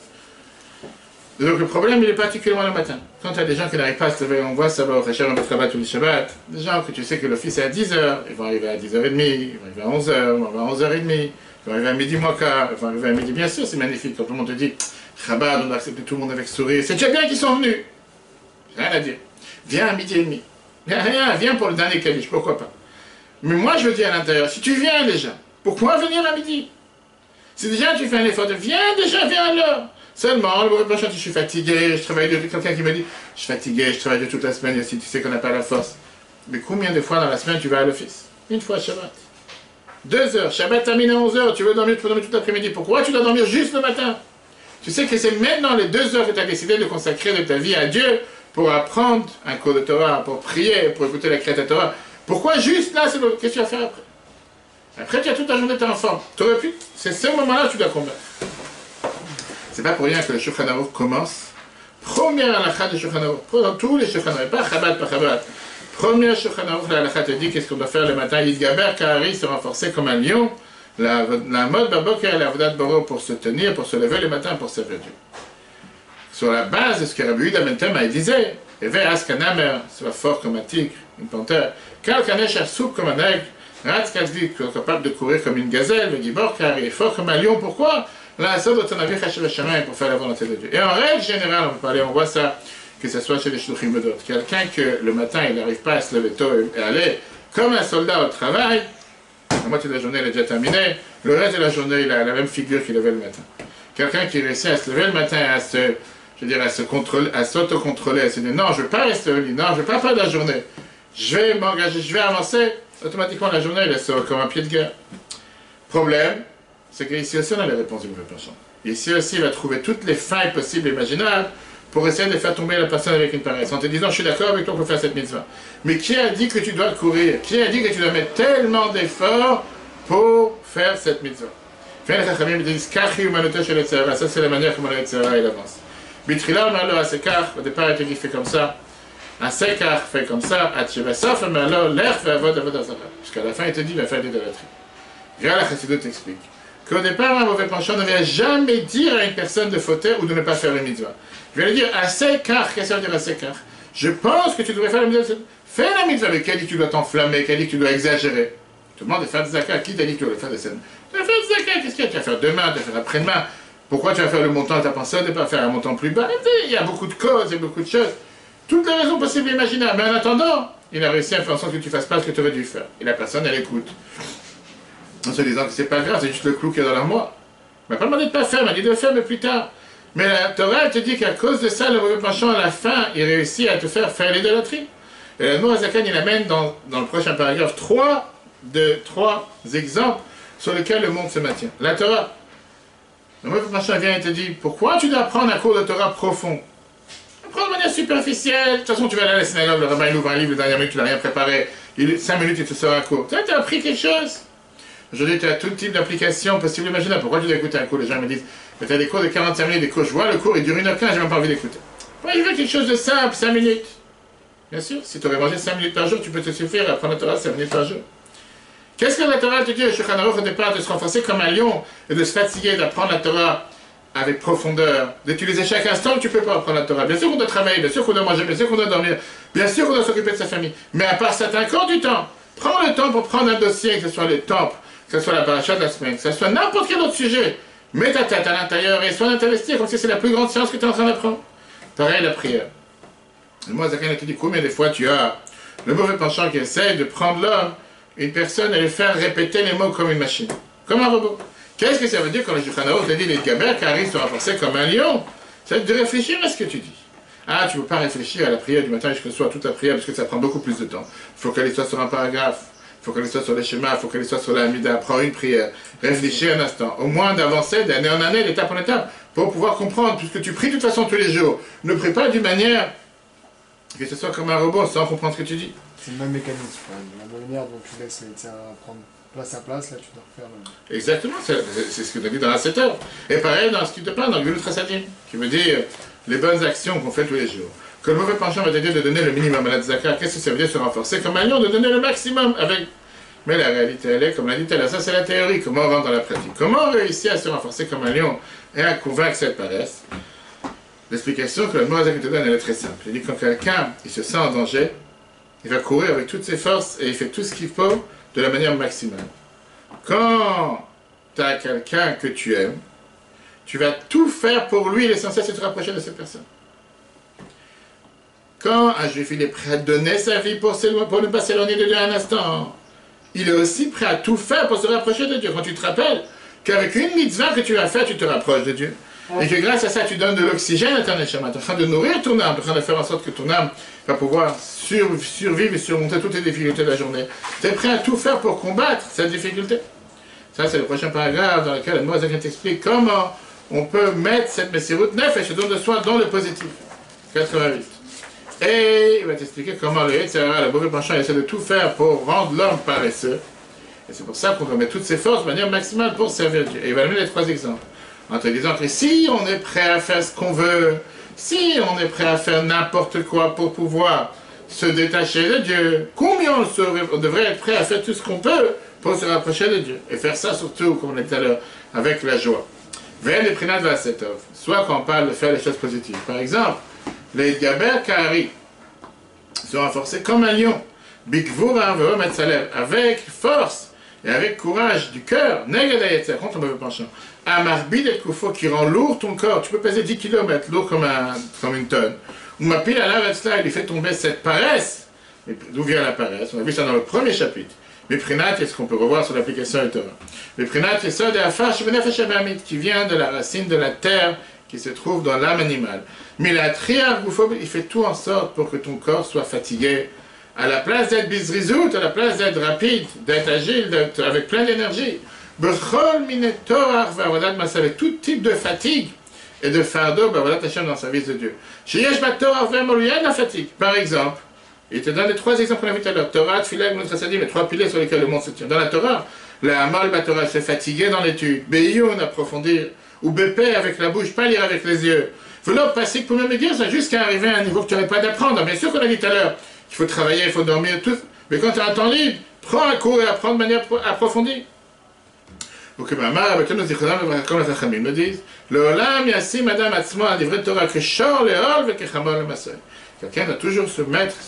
Donc le problème il est particulièrement le matin. Quand tu as des gens qui n'arrivent pas à se lever, on voit ça va au Récheur Shabbat tous les Shabbats, des gens que tu sais que l'office est à 10h, ils vont arriver à 10h30, ils vont arriver à 11h, ils vont arriver à 11h30, ils vont arriver à midi moins quart, ils vont arriver à midi, bien sûr c'est magnifique quand tout le monde te dit Chabad, on a accepté tout le monde avec sourire, c'est déjà bien qu'ils sont venus. Rien à dire. Viens à midi et demi. Viens pour le dernier Kaddish, pourquoi pas. Mais moi je veux dire à l'intérieur, si tu viens déjà, pourquoi venir à midi? Si déjà tu fais un effort de viens déjà, viens à l'heure. Seulement, le mauvais penchant, je suis fatigué, je travaille de... Quelqu'un qui me dit, je suis fatigué, je travaille de toute la semaine, et si tu sais qu'on n'a pas la force. Mais combien de fois dans la semaine tu vas à l'office? Une fois Shabbat. 2 heures, Shabbat termine à 11 heures, tu peux dormir tout l'après-midi. Pourquoi tu dois dormir juste le matin? Tu sais que c'est maintenant les 2 heures que tu as décidé de consacrer de ta vie à Dieu pour apprendre un cours de Torah, pour prier, pour écouter la Kriyat Torah. Pourquoi juste là, qu'est-ce que tu vas faire après? Après, tu as toute la journée, tu es en forme. Tu aurais pu, c'est ce moment-là que tu dois combattre. C'est pas pour rien que le Shulchan Aruch commence. Première halakha de Shulchan Aruch. Dans tous les Shulchan Aruch, pas Chabad, pas Chabad. Première Shulchan Aruch, la halakha te dit qu'est-ce qu'on doit faire le matin. Yitgaber Kahari, se renforcer comme un lion. La mode Baboker et la Avodat Boro pour se tenir, pour se lever le matin, pour servir Dieu. Sur la base de ce que Rabbi Yehuda ben Tema disait, Eve Askanamer, soit fort comme un tigre, une panthère. Kalkanesh souple comme un aigle. Ratz Kaldik, capable de courir comme une gazelle. Le Gibor Kahari, fort comme un lion. Pourquoi? Là, ça doit être un avis pour faire la volonté de Dieu. Et en règle générale, on voit ça, que ce soit chez les shluchim ou d'autres. Quelqu'un que le matin, il n'arrive pas à se lever tôt et aller comme un soldat au travail, la moitié de la journée, il est déjà terminé, le reste de la journée, il a la même figure qu'il avait le matin. Quelqu'un qui réussit à se lever le matin, à s'autocontrôler, à se dire non, je ne veux pas rester au lit, non, je ne veux pas faire de la journée, je vais m'engager, je vais avancer, automatiquement la journée, elle est comme un pied de guerre. Problème, c'est qu'ici aussi on a les réponses du mauvais penchant. Ici aussi il va trouver toutes les failles possibles et imaginables pour essayer de faire tomber la personne avec une paresse. En te disant je suis d'accord avec toi pour faire cette mitzvah. Mais qui a dit que tu dois courir? Qui a dit que tu dois mettre tellement d'efforts pour faire cette mitzvah? Fin les chachamim disent kachi umanote shel etzera. Ça c'est la manière comment le etzera il avance. Bitrila on a le asekar. Au départ il fait comme ça. Asekar fait comme ça. Atchevasaf on a le l'erf et avod azara. Jusqu'à la fin il te dit va faire l'idolâtrie. Regarde la chassidut t'explique qu'au départ, un mauvais penchant ne vient jamais dire à une personne de fauter ou de ne pas faire le mitzvah. Il va lui dire, assez car, qu'est-ce que ça veut dire assez car? Je pense que tu devrais faire la mitzvah. Fais la mitzvah, mais qui a dit que tu dois t'enflammer, qui a dit que tu dois exagérer? Tout le monde est faire des zakats, qui t'a dit que tu dois faire des scènes? Tu vas faire des zakats, qu'est-ce qu'il y a? Tu vas faire demain, tu vas faire après-demain. Pourquoi tu vas faire le montant, tu as pensé de ne pas faire un montant plus bas? Il y a beaucoup de causes, il y a beaucoup de choses. Toutes les raisons possibles et imaginables. Mais en attendant, il a réussi à faire en sorte que tu ne fasses pas ce que tu aurais dû faire. Et la personne, elle écoute. En se disant que c'est pas grave, c'est juste le clou qu'il y a dans l'armoire. Il m'a pas demandé de pas faire, il m'a dit de le faire, mais plus tard. Mais la Torah, elle te dit qu'à cause de ça, le mauvais penchant, à la fin, il réussit à te faire l'idolâtrie. Et le Mourazakan, il amène dans le prochain paragraphe trois exemples sur lesquels le monde se maintient. La Torah. Le mauvais penchant vient et te dit, pourquoi tu dois apprendre un cours de Torah profond? Apprends de manière superficielle. De toute façon, tu vas aller à la synagogue, le rabbin il ouvre un livre, le dernier minute, tu n'as rien préparé. 5 minutes, il te sort un cours. Tu as appris quelque chose. Aujourd'hui, tu as tout type d'applications possibles. Imagine, pourquoi tu dois écouter un cours? Les gens me disent, mais tu as des cours de 45 minutes, des cours, je vois le cours, il dure 1h15, j'ai même pas envie d'écouter. Ouais, je veux quelque chose de simple, 5 minutes. Bien sûr, si tu aurais mangé 5 minutes par jour, tu peux te suffire à apprendre la Torah 5 minutes par jour. Qu'est-ce que la Torah te dit au Shulchan Aruch au départ? De se renforcer comme un lion et de se fatiguer d'apprendre la Torah avec profondeur, d'utiliser chaque instant que tu peux pas apprendre la Torah. Bien sûr qu'on doit travailler, bien sûr qu'on doit manger, bien sûr qu'on doit dormir, bien sûr qu'on doit s'occuper de sa famille. Mais à part certains corps du temps, prends le temps pour prendre un dossier, que ce soit le temple, que ce soit la paracha de la semaine, que ce soit n'importe quel autre sujet. Mets ta tête à l'intérieur et sois d'investir comme si c'est la plus grande science que tu es en train d'apprendre. Pareil, la prière. Et moi, Zakan te dit combien des fois tu as le mauvais penchant qui essaie de prendre l'homme, une personne, et le faire répéter les mots comme une machine, comme un robot. Qu'est-ce que ça veut dire quand le Shulchan Aruch te dit les Gaber qui arrivent sont renforcés comme un lion? Ça veut dire de réfléchir à ce que tu dis. Ah, tu ne peux pas réfléchir à la prière du matin jusqu'au soir, toute la prière, parce que ça prend beaucoup plus de temps. Il faut qu'elle soit sur un paragraphe, il faut qu'elle soit sur les schémas, il faut qu'elle soit sur la Hamida. Prends une prière, réfléchis un instant, au moins d'avancer d'année en année, d'étape en étape, pour pouvoir comprendre, puisque tu pries de toute façon tous les jours. Ne prie pas d'une manière que ce soit comme un robot, sans comprendre ce que tu dis. C'est le même mécanisme, la manière dont tu laisses les tiens prendre place à place, là tu dois refaire le... Exactement, c'est ce que tu as dit dans la 7 heures. Et pareil dans ce qui te parle, dans le Geulut Chassadim, qui veut dire les bonnes actions qu'on fait tous les jours. Que le mauvais penchant va te dire de donner le minimum à la tzaka, qu'est-ce que ça veut dire se renforcer comme un lion, de donner le maximum avec... Mais la réalité, elle est, comme l'a dit tout à l'heure, ça c'est la théorie, comment on rentre dans la pratique. Comment réussir à se renforcer comme un lion et à convaincre cette paresse? L'explication que le Mourazakan te donne, elle est très simple. Il dit que quand quelqu'un il se sent en danger, il va courir avec toutes ses forces et il fait tout ce qu'il faut de la manière maximale. Quand tu as quelqu'un que tu aimes, tu vas tout faire pour lui, l'essentiel c'est de te rapprocher de cette personne. Quand un juif il est prêt à donner sa vie pour ne pas s'éloigner de Dieu un instant, il est aussi prêt à tout faire pour se rapprocher de Dieu. Quand tu te rappelles qu'avec une mitzvah que tu vas faire, tu te rapproches de Dieu. Et que grâce à ça, tu donnes de l'oxygène à ton neshama. Tu es en train de nourrir ton âme, tu es en train de faire en sorte que ton âme va pouvoir survivre et surmonter toutes les difficultés de la journée. Tu es prêt à tout faire pour combattre cette difficulté. Ça, c'est le prochain paragraphe dans lequel le Mourazakan t'explique comment on peut mettre cette Messirut Nefesh, ce don de soi, dans le positif. 88. Et il va t'expliquer comment le Yetzer Hara, le mauvais penchant, essaie de tout faire pour rendre l'homme paresseux. Et c'est pour ça qu'on doit mettre toutes ses forces de manière maximale pour servir Dieu. Et il va donner les 3 exemples. En te disant que si on est prêt à faire ce qu'on veut, si on est prêt à faire n'importe quoi pour pouvoir se détacher de Dieu, combien on devrait être prêt à faire tout ce qu'on peut pour se rapprocher de Dieu. Et faire ça surtout, comme on l'a dit tout à l'heure, avec la joie. Vers les prinat de cette offre. Soit quand on parle de faire les choses positives. Par exemple, les Gaber Kahari sont renforcés comme un lion. Bikvura avec force et avec courage du cœur, contre le mauvais penchant. Amarbid et Koufo qui rend lourd ton corps. Tu peux peser 10 km, lourd comme une tonne. Ou ma pile à la il fait tomber cette paresse. Mais d'où vient la paresse? On a vu ça dans le premier chapitre. Mais Prinat, c'est ce qu'on peut revoir sur l'application du Torah. Mais Prinat, c'est ça de Afash qui vient de la racine de la terre qui se trouve dans l'âme animale. Mais la triar Koufo, il fait tout en sorte pour que ton corps soit fatigué. À la place d'être bizrizout, à la place d'être rapide, d'être agile, d'être avec plein d'énergie. Avec tout type de fatigue et de fardeau, dans le service de Dieu. La fatigue, par exemple, il te donne les 3 exemples qu'on a vu tout à l'heure. Torah, Tfilah, les 3 piliers sur lesquels le monde se tient. Dans la Torah, la Amal Torah, se fatiguer dans l'étude. Beyoun, approfondir. Ou Bépé avec la bouche, pas lire avec les yeux. Vouloir passer pour me dire ça jusqu'à arriver à un niveau que tu n'arrêtes pas d'apprendre. Bien sûr qu'on a dit tout à l'heure qu'il faut travailler, il faut dormir, tout. Mais quand tu as un temps libre, prends un cours et apprends de manière approfondie. Donc, me disent, le yassi madame atzmo a livré Torah que shor leol ve kechamor le masay. Quelqu'un doit toujours se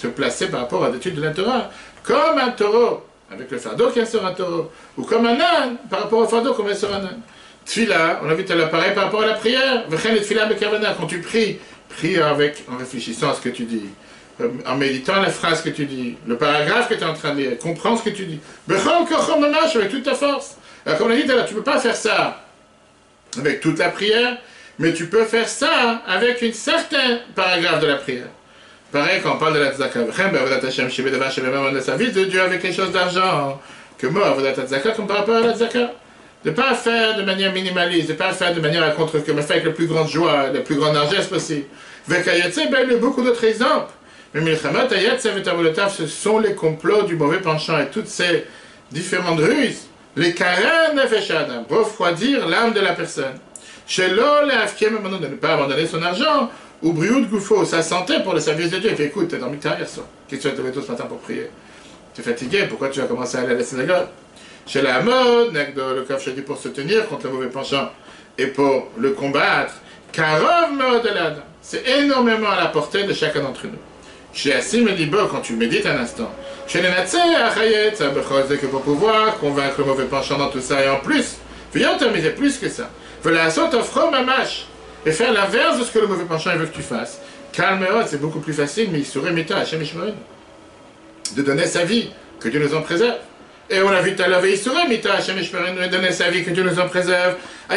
placer par rapport à l'étude de la Torah, comme un taureau, avec le fardeau qui est sur un taureau, ou comme un âne, par rapport au fardeau qu'on met sur un âne. Tfila, on a vu tout à l'heure pareil par rapport à la prière, quand tu pries, prie en réfléchissant à ce que tu dis. en méditant la phrase que tu dis, le paragraphe que tu es en train de lire, comprends ce que tu dis. Bechol kochom mamash, avec toute ta force. Alors, comme on a dit, tu ne peux pas faire ça avec toute la prière, mais tu peux faire ça avec un certain paragraphe de la prière. Pareil quand on parle de la tzedaka. Le service de Dieu avec les choses d'argent. Que moi, avodat tzedaka, comme par rapport à la tzedaka. De ne pas faire de manière minimaliste, de ne pas faire de manière à contre, que me fait avec la plus grande joie, la plus grande largesse possible. Vekayatse, il y a beaucoup d'autres exemples. Mais milchamat ayatse v'tavolotav, ce sont les complots du mauvais penchant et toutes ces différentes ruses. Les karen nefesh adam, refroidir l'âme de la personne. Chez l'ol et afkiem, de ne pas abandonner son argent. Ou Brioud Goufo, sa santé pour le service de Dieu. Il fait écoute, t'es dormi tard hier soir. Qu'est-ce que tu as levé tôt ce matin pour prier? Tu es fatigué, pourquoi tu as commencé à aller à la synagogue? Chez la mode, le Kaf Shadi pour se tenir contre le mauvais penchant et pour le combattre. Karov Meodelad, c'est énormément à la portée de chacun d'entre nous. Chez Assim et Libo, quand tu médites un instant. Chez les Natsé, Achayet, ça veut que pour pouvoir convaincre le mauvais penchant dans tout ça et en plus, viens t'amuser plus que ça. Voilà, saute offre mamash. Et faire l'inverse de ce que le mauvais penchant veut que tu fasses. Calme, c'est beaucoup plus facile, mais il serait méta Hachem Ishmael. De donner sa vie, que Dieu nous en préserve. Et on a vu tout à l'heure, il serait méta Hachem Ishmael, de donner sa vie, que Dieu nous en préserve. Ça,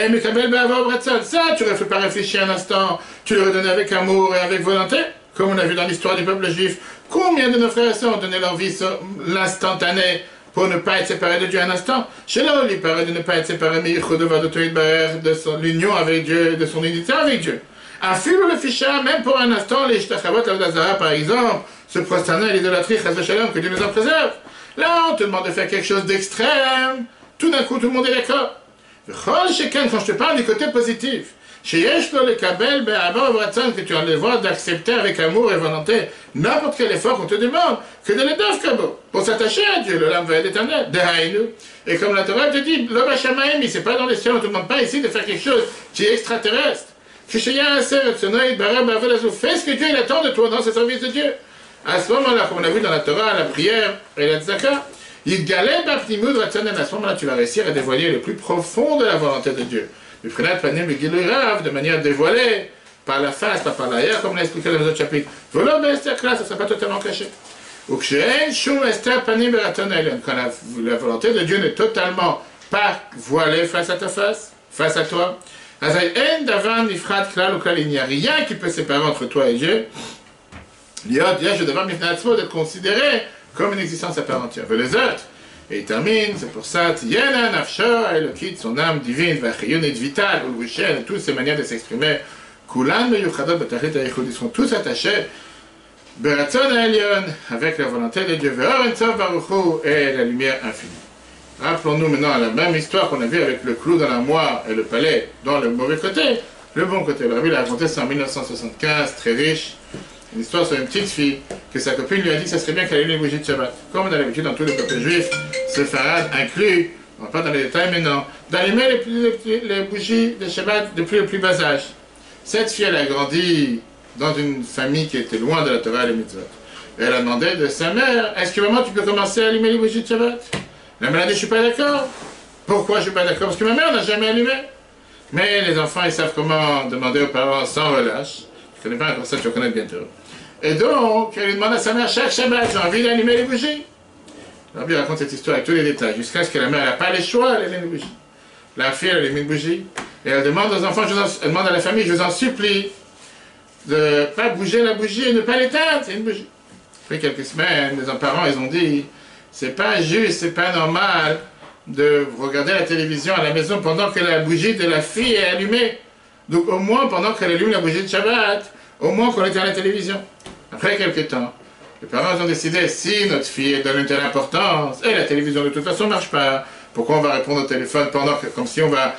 tu ne pas réfléchir un instant, tu le redonnes avec amour et avec volonté, comme on a vu dans l'histoire du peuple juif. Combien de nos frères et sœurs ont donné leur vie sur l'instantané pour ne pas être séparés de Dieu un instant. Chez l'homme, il paraît de ne pas être séparé, mais de son union avec Dieu, de son unité avec Dieu. Un fil ou le ficha, même pour un instant, les Shtachavot Avdazara, par exemple, se prosterner à l'idolâtrie, que Dieu nous en préserve. Là, on te demande de faire quelque chose d'extrême. Tout d'un coup, tout le monde est d'accord. Quand je te parle du côté positif, chez Yeshlo le Kabel, que tu as le devoir d'accepter avec amour et volonté n'importe quel effort qu'on te demande, que de l'Edav Kabo, pour s'attacher à Dieu, le lame va être éternel, et comme la Torah te dit, l'Oba Shamaim, c'est pas dans les cieux, on ne te demande pas ici de faire quelque chose qui est extraterrestre. Fais ce que Dieu il attend de toi dans ce service de Dieu. À ce moment-là, comme on a vu dans la Torah, la prière et la tzedaka, à ce moment-là, tu vas réussir à dévoiler le plus profond de la volonté de Dieu. De manière dévoilée, par la face, pas par l'arrière, comme on l'a expliqué dans les autres chapitres. Voilà, mais ça ne sera pas totalement caché. Quand la volonté de Dieu n'est totalement pas voilée face à ta face, face à toi, il n'y a rien qui peut séparer entre toi et Dieu. Je devrais être considéré comme une existence à part entière. Et il termine, c'est pour ça, Tiena, Nafsha, elle quitte son âme divine, Vachayonit vitale, Ulwishen, toutes ces manières de s'exprimer. Kulan, Meyuchadot, Batachit, ils seront tous attachés. Beratzon Elion, avec la volonté de Dieu, Ve'orentzov Baruchu, et la lumière infinie. Rappelons-nous maintenant à la même histoire qu'on a vue avec le clou dans la moire et le palais dans le mauvais côté, le bon côté. Le Rabbi l'a raconté, c'est en 1975, très riche. Une histoire sur une petite fille que sa copine lui a dit que ça serait bien qu'elle allume les bougies de Shabbat. Comme on a l'habitude dans tous les peuples juifs, séfarades inclus, on ne va pas dans les détails maintenant, d'allumer les bougies de Shabbat depuis le plus bas âge. Cette fille, elle a grandi dans une famille qui était loin de la Torah et les mitzvot. Et elle a demandé de sa mère, est-ce que maman tu peux commencer à allumer les bougies de Shabbat? La mère a dit, je ne suis pas d'accord. Pourquoi je ne suis pas d'accord? Parce que ma mère n'a jamais allumé. Mais les enfants, ils savent comment demander aux parents sans relâche. Je ne connais pas encore ça, tu vas connaître bientôt. Et donc, elle lui demande à sa mère chaque Shabbat, j'ai envie d'allumer les bougies. Rabbi raconte cette histoire avec tous les détails, jusqu'à ce que la mère n'a pas les choix, elle allume les bougies. La fille, elle allume une bougie, et elle demande aux enfants, elle demande à la famille, je vous en supplie, de ne pas bouger la bougie et ne pas l'éteindre, c'est une bougie. Après quelques semaines, les parents, ils ont dit, c'est pas juste, c'est pas normal de regarder la télévision à la maison pendant que la bougie de la fille est allumée. Donc au moins, pendant qu'elle allume la bougie de Shabbat, au moins qu'on éteint la télévision. Après quelques temps, les parents ont décidé, si notre fille donne une telle importance, et la télévision de toute façon ne marche pas, pourquoi on va répondre au téléphone pendant que, comme si on va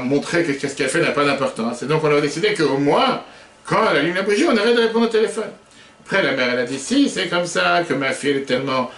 montrer que ce qu'elle fait n'a pas d'importance. Et donc on a décidé qu'au moins, quand elle allume la bougie, on arrête de répondre au téléphone. Après la mère, elle a dit, si c'est comme ça, que ma fille est tellement,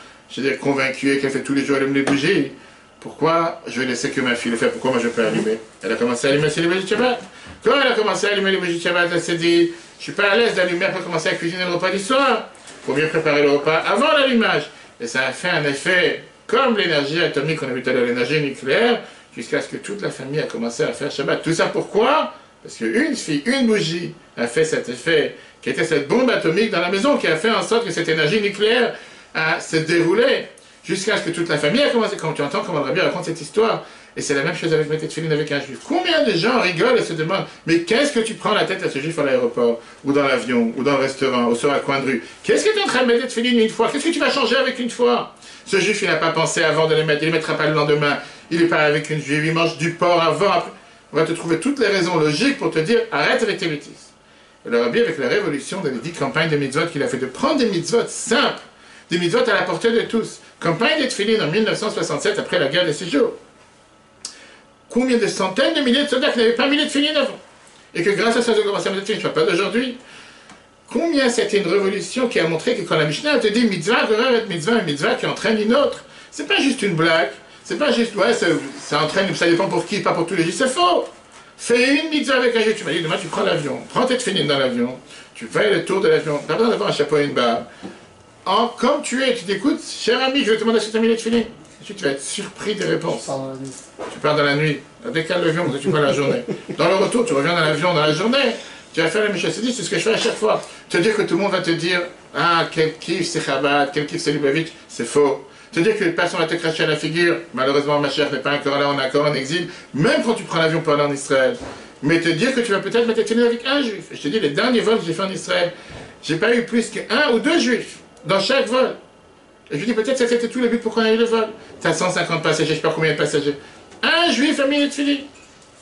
convaincue qu'elle fait tous les jours allumer les bougies, pourquoi je vais laisser que ma fille le fasse? Pourquoi moi je peux allumer? Elle a commencé à allumer les bougies de Shabbat. Quand elle a commencé à allumer les bougies de Shabbat, elle s'est dit, je suis pas à l'aise d'allumer pour commencer à cuisiner le repas du soir. Il faut mieux préparer le repas avant l'allumage. Et ça a fait un effet comme l'énergie atomique qu'on a vu tout à l'heure, l'énergie nucléaire, jusqu'à ce que toute la famille a commencé à faire Shabbat. Tout ça pourquoi? Parce qu'une fille, une bougie a fait cet effet, qui était cette bombe atomique dans la maison, qui a fait en sorte que cette énergie nucléaire se déroulait jusqu'à ce que toute la famille a commencé. Quand tu entends comment le Rabbi raconte cette histoire, et c'est la même chose avec Mété Tefilin avec un juif. Combien de gens rigolent et se demandent, mais qu'est-ce que tu prends la tête à ce juif à l'aéroport, ou dans l'avion, ou dans le restaurant, ou sur un coin de rue? Qu'est-ce que tu es en train de mettre Tefilin une fois? Qu'est-ce que tu vas changer avec une fois? Ce juif, il n'a pas pensé avant de les mettre, il ne les mettra pas le lendemain. Il est pas avec une juive, il mange du porc avant, après. On va te trouver toutes les raisons logiques pour te dire, arrête avec tes bêtises. Et le Rabbi, avec la révolution de les 10 campagnes de mitzvot qu'il a fait, de prendre des mitzvot simples, des mitzvot à la portée de tous. Campagne des Tefilin en 1967, après la guerre des 6 jours. Combien de centaines de milliers de soldats qui n'avaient pas mis les Tefilin avant? Et que grâce à ça, ils ont commencé à mettre les Tefilin, je ne parle pas d'aujourd'hui. Combien c'était une révolution qui a montré que quand la Mishnah te dit mitzvah, mitzvah, une mitzvah qui entraîne une autre, c'est pas juste une blague, c'est pas juste, ouais, ça entraîne, ça dépend pour qui, pas pour tous les juifs, c'est faux. Fais une mitzvah avec un juif, tu m'as dit, demain tu prends l'avion, prends tes Tefilin dans l'avion, tu fais le tour de l'avion, pas besoin d'avoir un chapeau et une barbe. Comme tu es, tu t'écoutes, cher ami, je vais te demander si tu as mis les Tefilin. Tu vas être surpris des réponses. Tu pars dans la nuit, décale l'avion, tu pars la journée. Dans le retour, tu reviens dans l'avion dans la journée. Tu vas faire la Mishnah, c'est ce que je fais à chaque fois. Te dire que tout le monde va te dire, ah, quel kiff c'est Chabad, quel kiff c'est Lubavitch, c'est faux. Te dire que personne va te cracher à la figure, malheureusement ma chère n'est pas encore là, on est encore en exil, même quand tu prends l'avion pour aller en Israël. Mais te dire que tu vas peut-être mettre tes avec un juif. Et je te dis, les derniers vols que j'ai fait en Israël, j'ai pas eu plus qu'un ou deux juifs dans chaque vol. Et je dis, peut-être que c'était tout le but pour qu'on ait eu le vol. Tu as 150 passagers, je ne sais pas combien de passagers. Un juif a mis les Tefilin.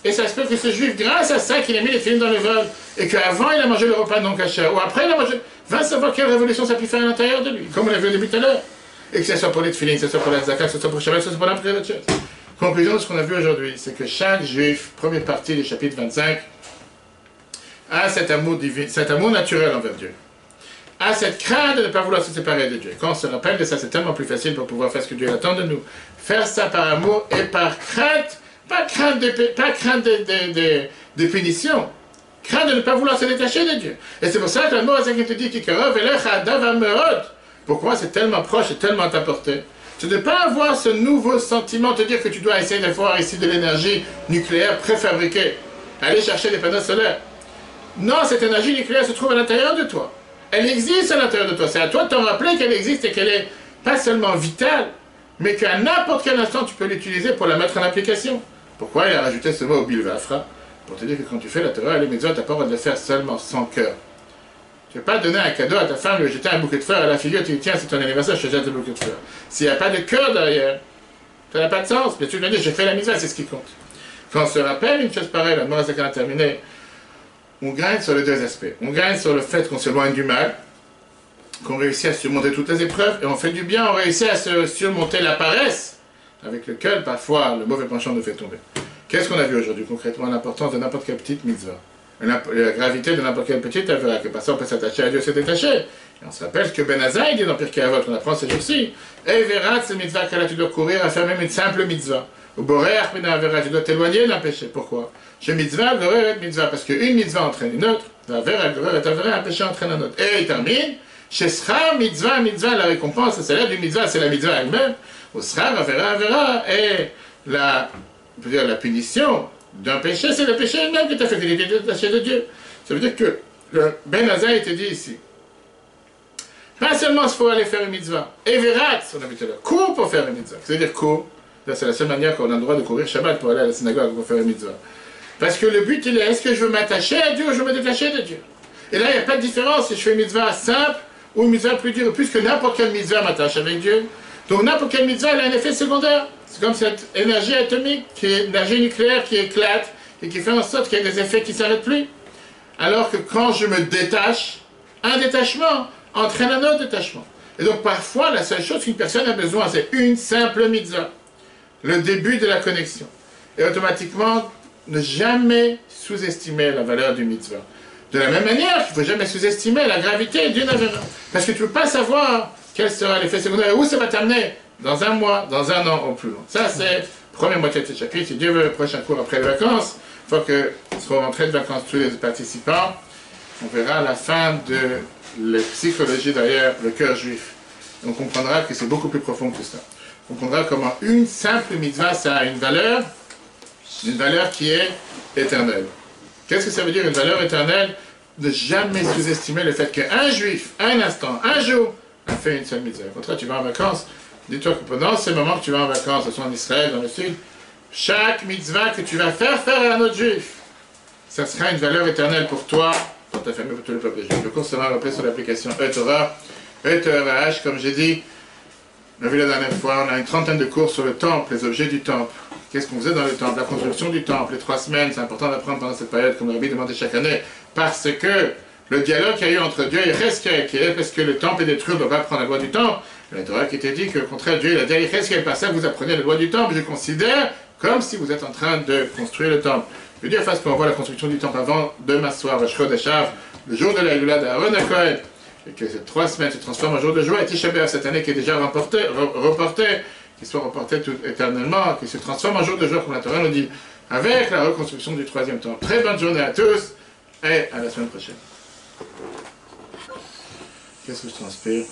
Et ça se peut que ce juif, grâce à ça, qu'il a mis les Tefilin dans le vol, et qu'avant il a mangé le repas non caché, ou après il a mangé, va savoir quelle révolution ça a pu faire à l'intérieur de lui, comme on l'a vu au début tout à l'heure. Et que ce soit pour les Tefilin, que ce soit pour la Zaka, que ce soit pour Shabbat, que ce soit pour n'importe quelle autre chose. Conclusion de ce qu'on a vu aujourd'hui, c'est que chaque juif, première partie du chapitre 25, a cet amour divin, cet amour naturel envers Dieu. A cette crainte de ne pas vouloir se séparer de Dieu. Quand on se rappelle de ça, c'est tellement plus facile pour pouvoir faire ce que Dieu attend de nous. Faire ça par amour et par crainte, pas crainte de punition, crainte de ne pas vouloir se détacher de Dieu. Et c'est pour ça que l'amour, c'est qu'il te dit pourquoi c'est tellement proche et tellement à ta portée. C'est de ne pas avoir ce nouveau sentiment, te dire que tu dois essayer d'avoir ici de l'énergie nucléaire préfabriquée. Aller chercher des panneaux solaires. Non, cette énergie nucléaire se trouve à l'intérieur de toi. Elle existe à l'intérieur de toi. C'est à toi de t'en rappeler qu'elle existe et qu'elle est pas seulement vitale, mais qu'à n'importe quel instant, tu peux l'utiliser pour la mettre en application. Pourquoi il a rajouté ce mot au bilvafra? Pour te dire que quand tu fais la Torah et les mitzvot, tu n'as pas le droit de le faire seulement sans cœur. Tu ne vas pas donner un cadeau à ta femme, lui jeter un bouquet de fleurs à la figure, tu dis tiens, c'est ton anniversaire, je te jette un bouquet de fleurs. S'il n'y a pas de cœur derrière, ça n'a pas de sens. Mais tu lui dis, j'ai fait la mitzvah, c'est ce qui compte. Quand on se rappelle une chose pareille, la Gemara a terminé, on gagne sur les deux aspects. On gagne sur le fait qu'on s'éloigne du mal, qu'on réussit à surmonter toutes les épreuves, et on fait du bien, on réussit à surmonter la paresse, avec lequel parfois le mauvais penchant nous fait tomber. Qu'est-ce qu'on a vu aujourd'hui concrètement? L'importance de n'importe quelle petite mitzvah. La gravité de n'importe quelle petite avera, que par ça on peut s'attacher à Dieu, se détacher. Et on se rappelle ce que Ben Azaï dit dans Pirkei Avot, on apprend ces jours-ci. Et verra cette mitzvah que là tu dois courir à faire même une simple mitzvah. Ou boréach ben avera, tu dois t'éloigner d'un péché. Pourquoi? Chez mitzvah, gorer et mitzvah, parce qu'une mitzvah entraîne une autre, avera, gorer et avera, un péché entraîne un autre. Et il termine, chez Sra, mitzvah, la récompense, le salaire du mitzvah, c'est la mitzvah elle-même. Ou Sra, avera, et la punition d'un péché, c'est le péché elle-même qui t'a fait détacher de Dieu. Ça veut dire que le Ben Azaï te dit ici, pas seulement il faut aller faire une mitzvah, Everat, on a vu tout à l'heure, cours pour faire une mitzvah. C'est-à-dire cours, c'est la seule manière qu'on a le droit de courir Shabbat pour aller à la synagogue pour faire une mitzvah. Parce que le but il est, est-ce que je veux m'attacher à Dieu ou je veux me détacher de Dieu? Et là il n'y a pas de différence si je fais une mitzvah simple ou une mitzvah plus dure, puisque n'importe quelle mitzvah m'attache avec Dieu. Donc n'importe quelle mitzvah elle a un effet secondaire. C'est comme cette énergie atomique, qui est l'énergie nucléaire qui éclate et qui fait en sorte qu'il y a des effets qui ne s'arrêtent plus. Alors que quand je me détache, un détachement entraîne un autre détachement. Et donc parfois, la seule chose qu'une personne a besoin, c'est une simple mitzvah. Le début de la connexion. Et automatiquement, ne jamais sous-estimer la valeur du mitzvah. De la même manière, il ne faut jamais sous-estimer la gravité d'une avéra. Parce que tu ne peux pas savoir quel sera l'effet secondaire et où ça va t'amener. Dans un mois, dans un an ou plus long. Ça, c'est la première moitié de ce chapitre. Si Dieu veut, le prochain cours après les vacances, une fois que seront rentrés de vacances tous les participants, on verra à la fin de la psychologie derrière le cœur juif. Et on comprendra que c'est beaucoup plus profond que ça. On comprendra comment une simple mitzvah, ça a une valeur qui est éternelle. Qu'est-ce que ça veut dire une valeur éternelle? Ne jamais sous-estimer le fait qu'un juif, un instant, un jour, a fait une seule mitzvah. Au contraire, tu vas en vacances, dis-toi que pendant ces moments que tu vas en vacances, ce soit en Israël, dans le sud, chaque mitzvah que tu vas faire à un autre juif, ça sera une valeur éternelle pour toi, pour ta famille, pour tout le peuple juif. Le cours sera rappelé sur l'application eTorah, eTorah, comme j'ai dit, on a vu la dernière fois, on a une trentaine de cours sur le temple, les objets du temple. Qu'est-ce qu'on faisait dans le temple? La construction du temple, les 3 semaines, c'est important d'apprendre pendant cette période, comme le Rabbi demandait chaque année, parce que le dialogue qu'il y a eu entre Dieu et Cheskel, qui est parce que le temple est détruit, on ne doit pas prendre la loi du temple. La Torah qui était dit qu'au contraire, Dieu il a dit à Cheskel, par ça vous apprenez la loi du temple, je considère comme si vous êtes en train de construire le temple. Je veux dire, face qu'on voit la construction du temple avant de m'asseoir, Rosh Chodesh Av, le jour de la Gula d'Aaron HaKohen, et que ces 3 semaines se transforment en jour de joie, et Tisha B'Av cette année qui est déjà reportée, qui soit reporté tout éternellement, qui se transforme en jour de joie, comme la Torah nous dit, avec la reconstruction du 3e temple. Très bonne journée à tous, et à la semaine prochaine. Qu'est-ce que je transpire?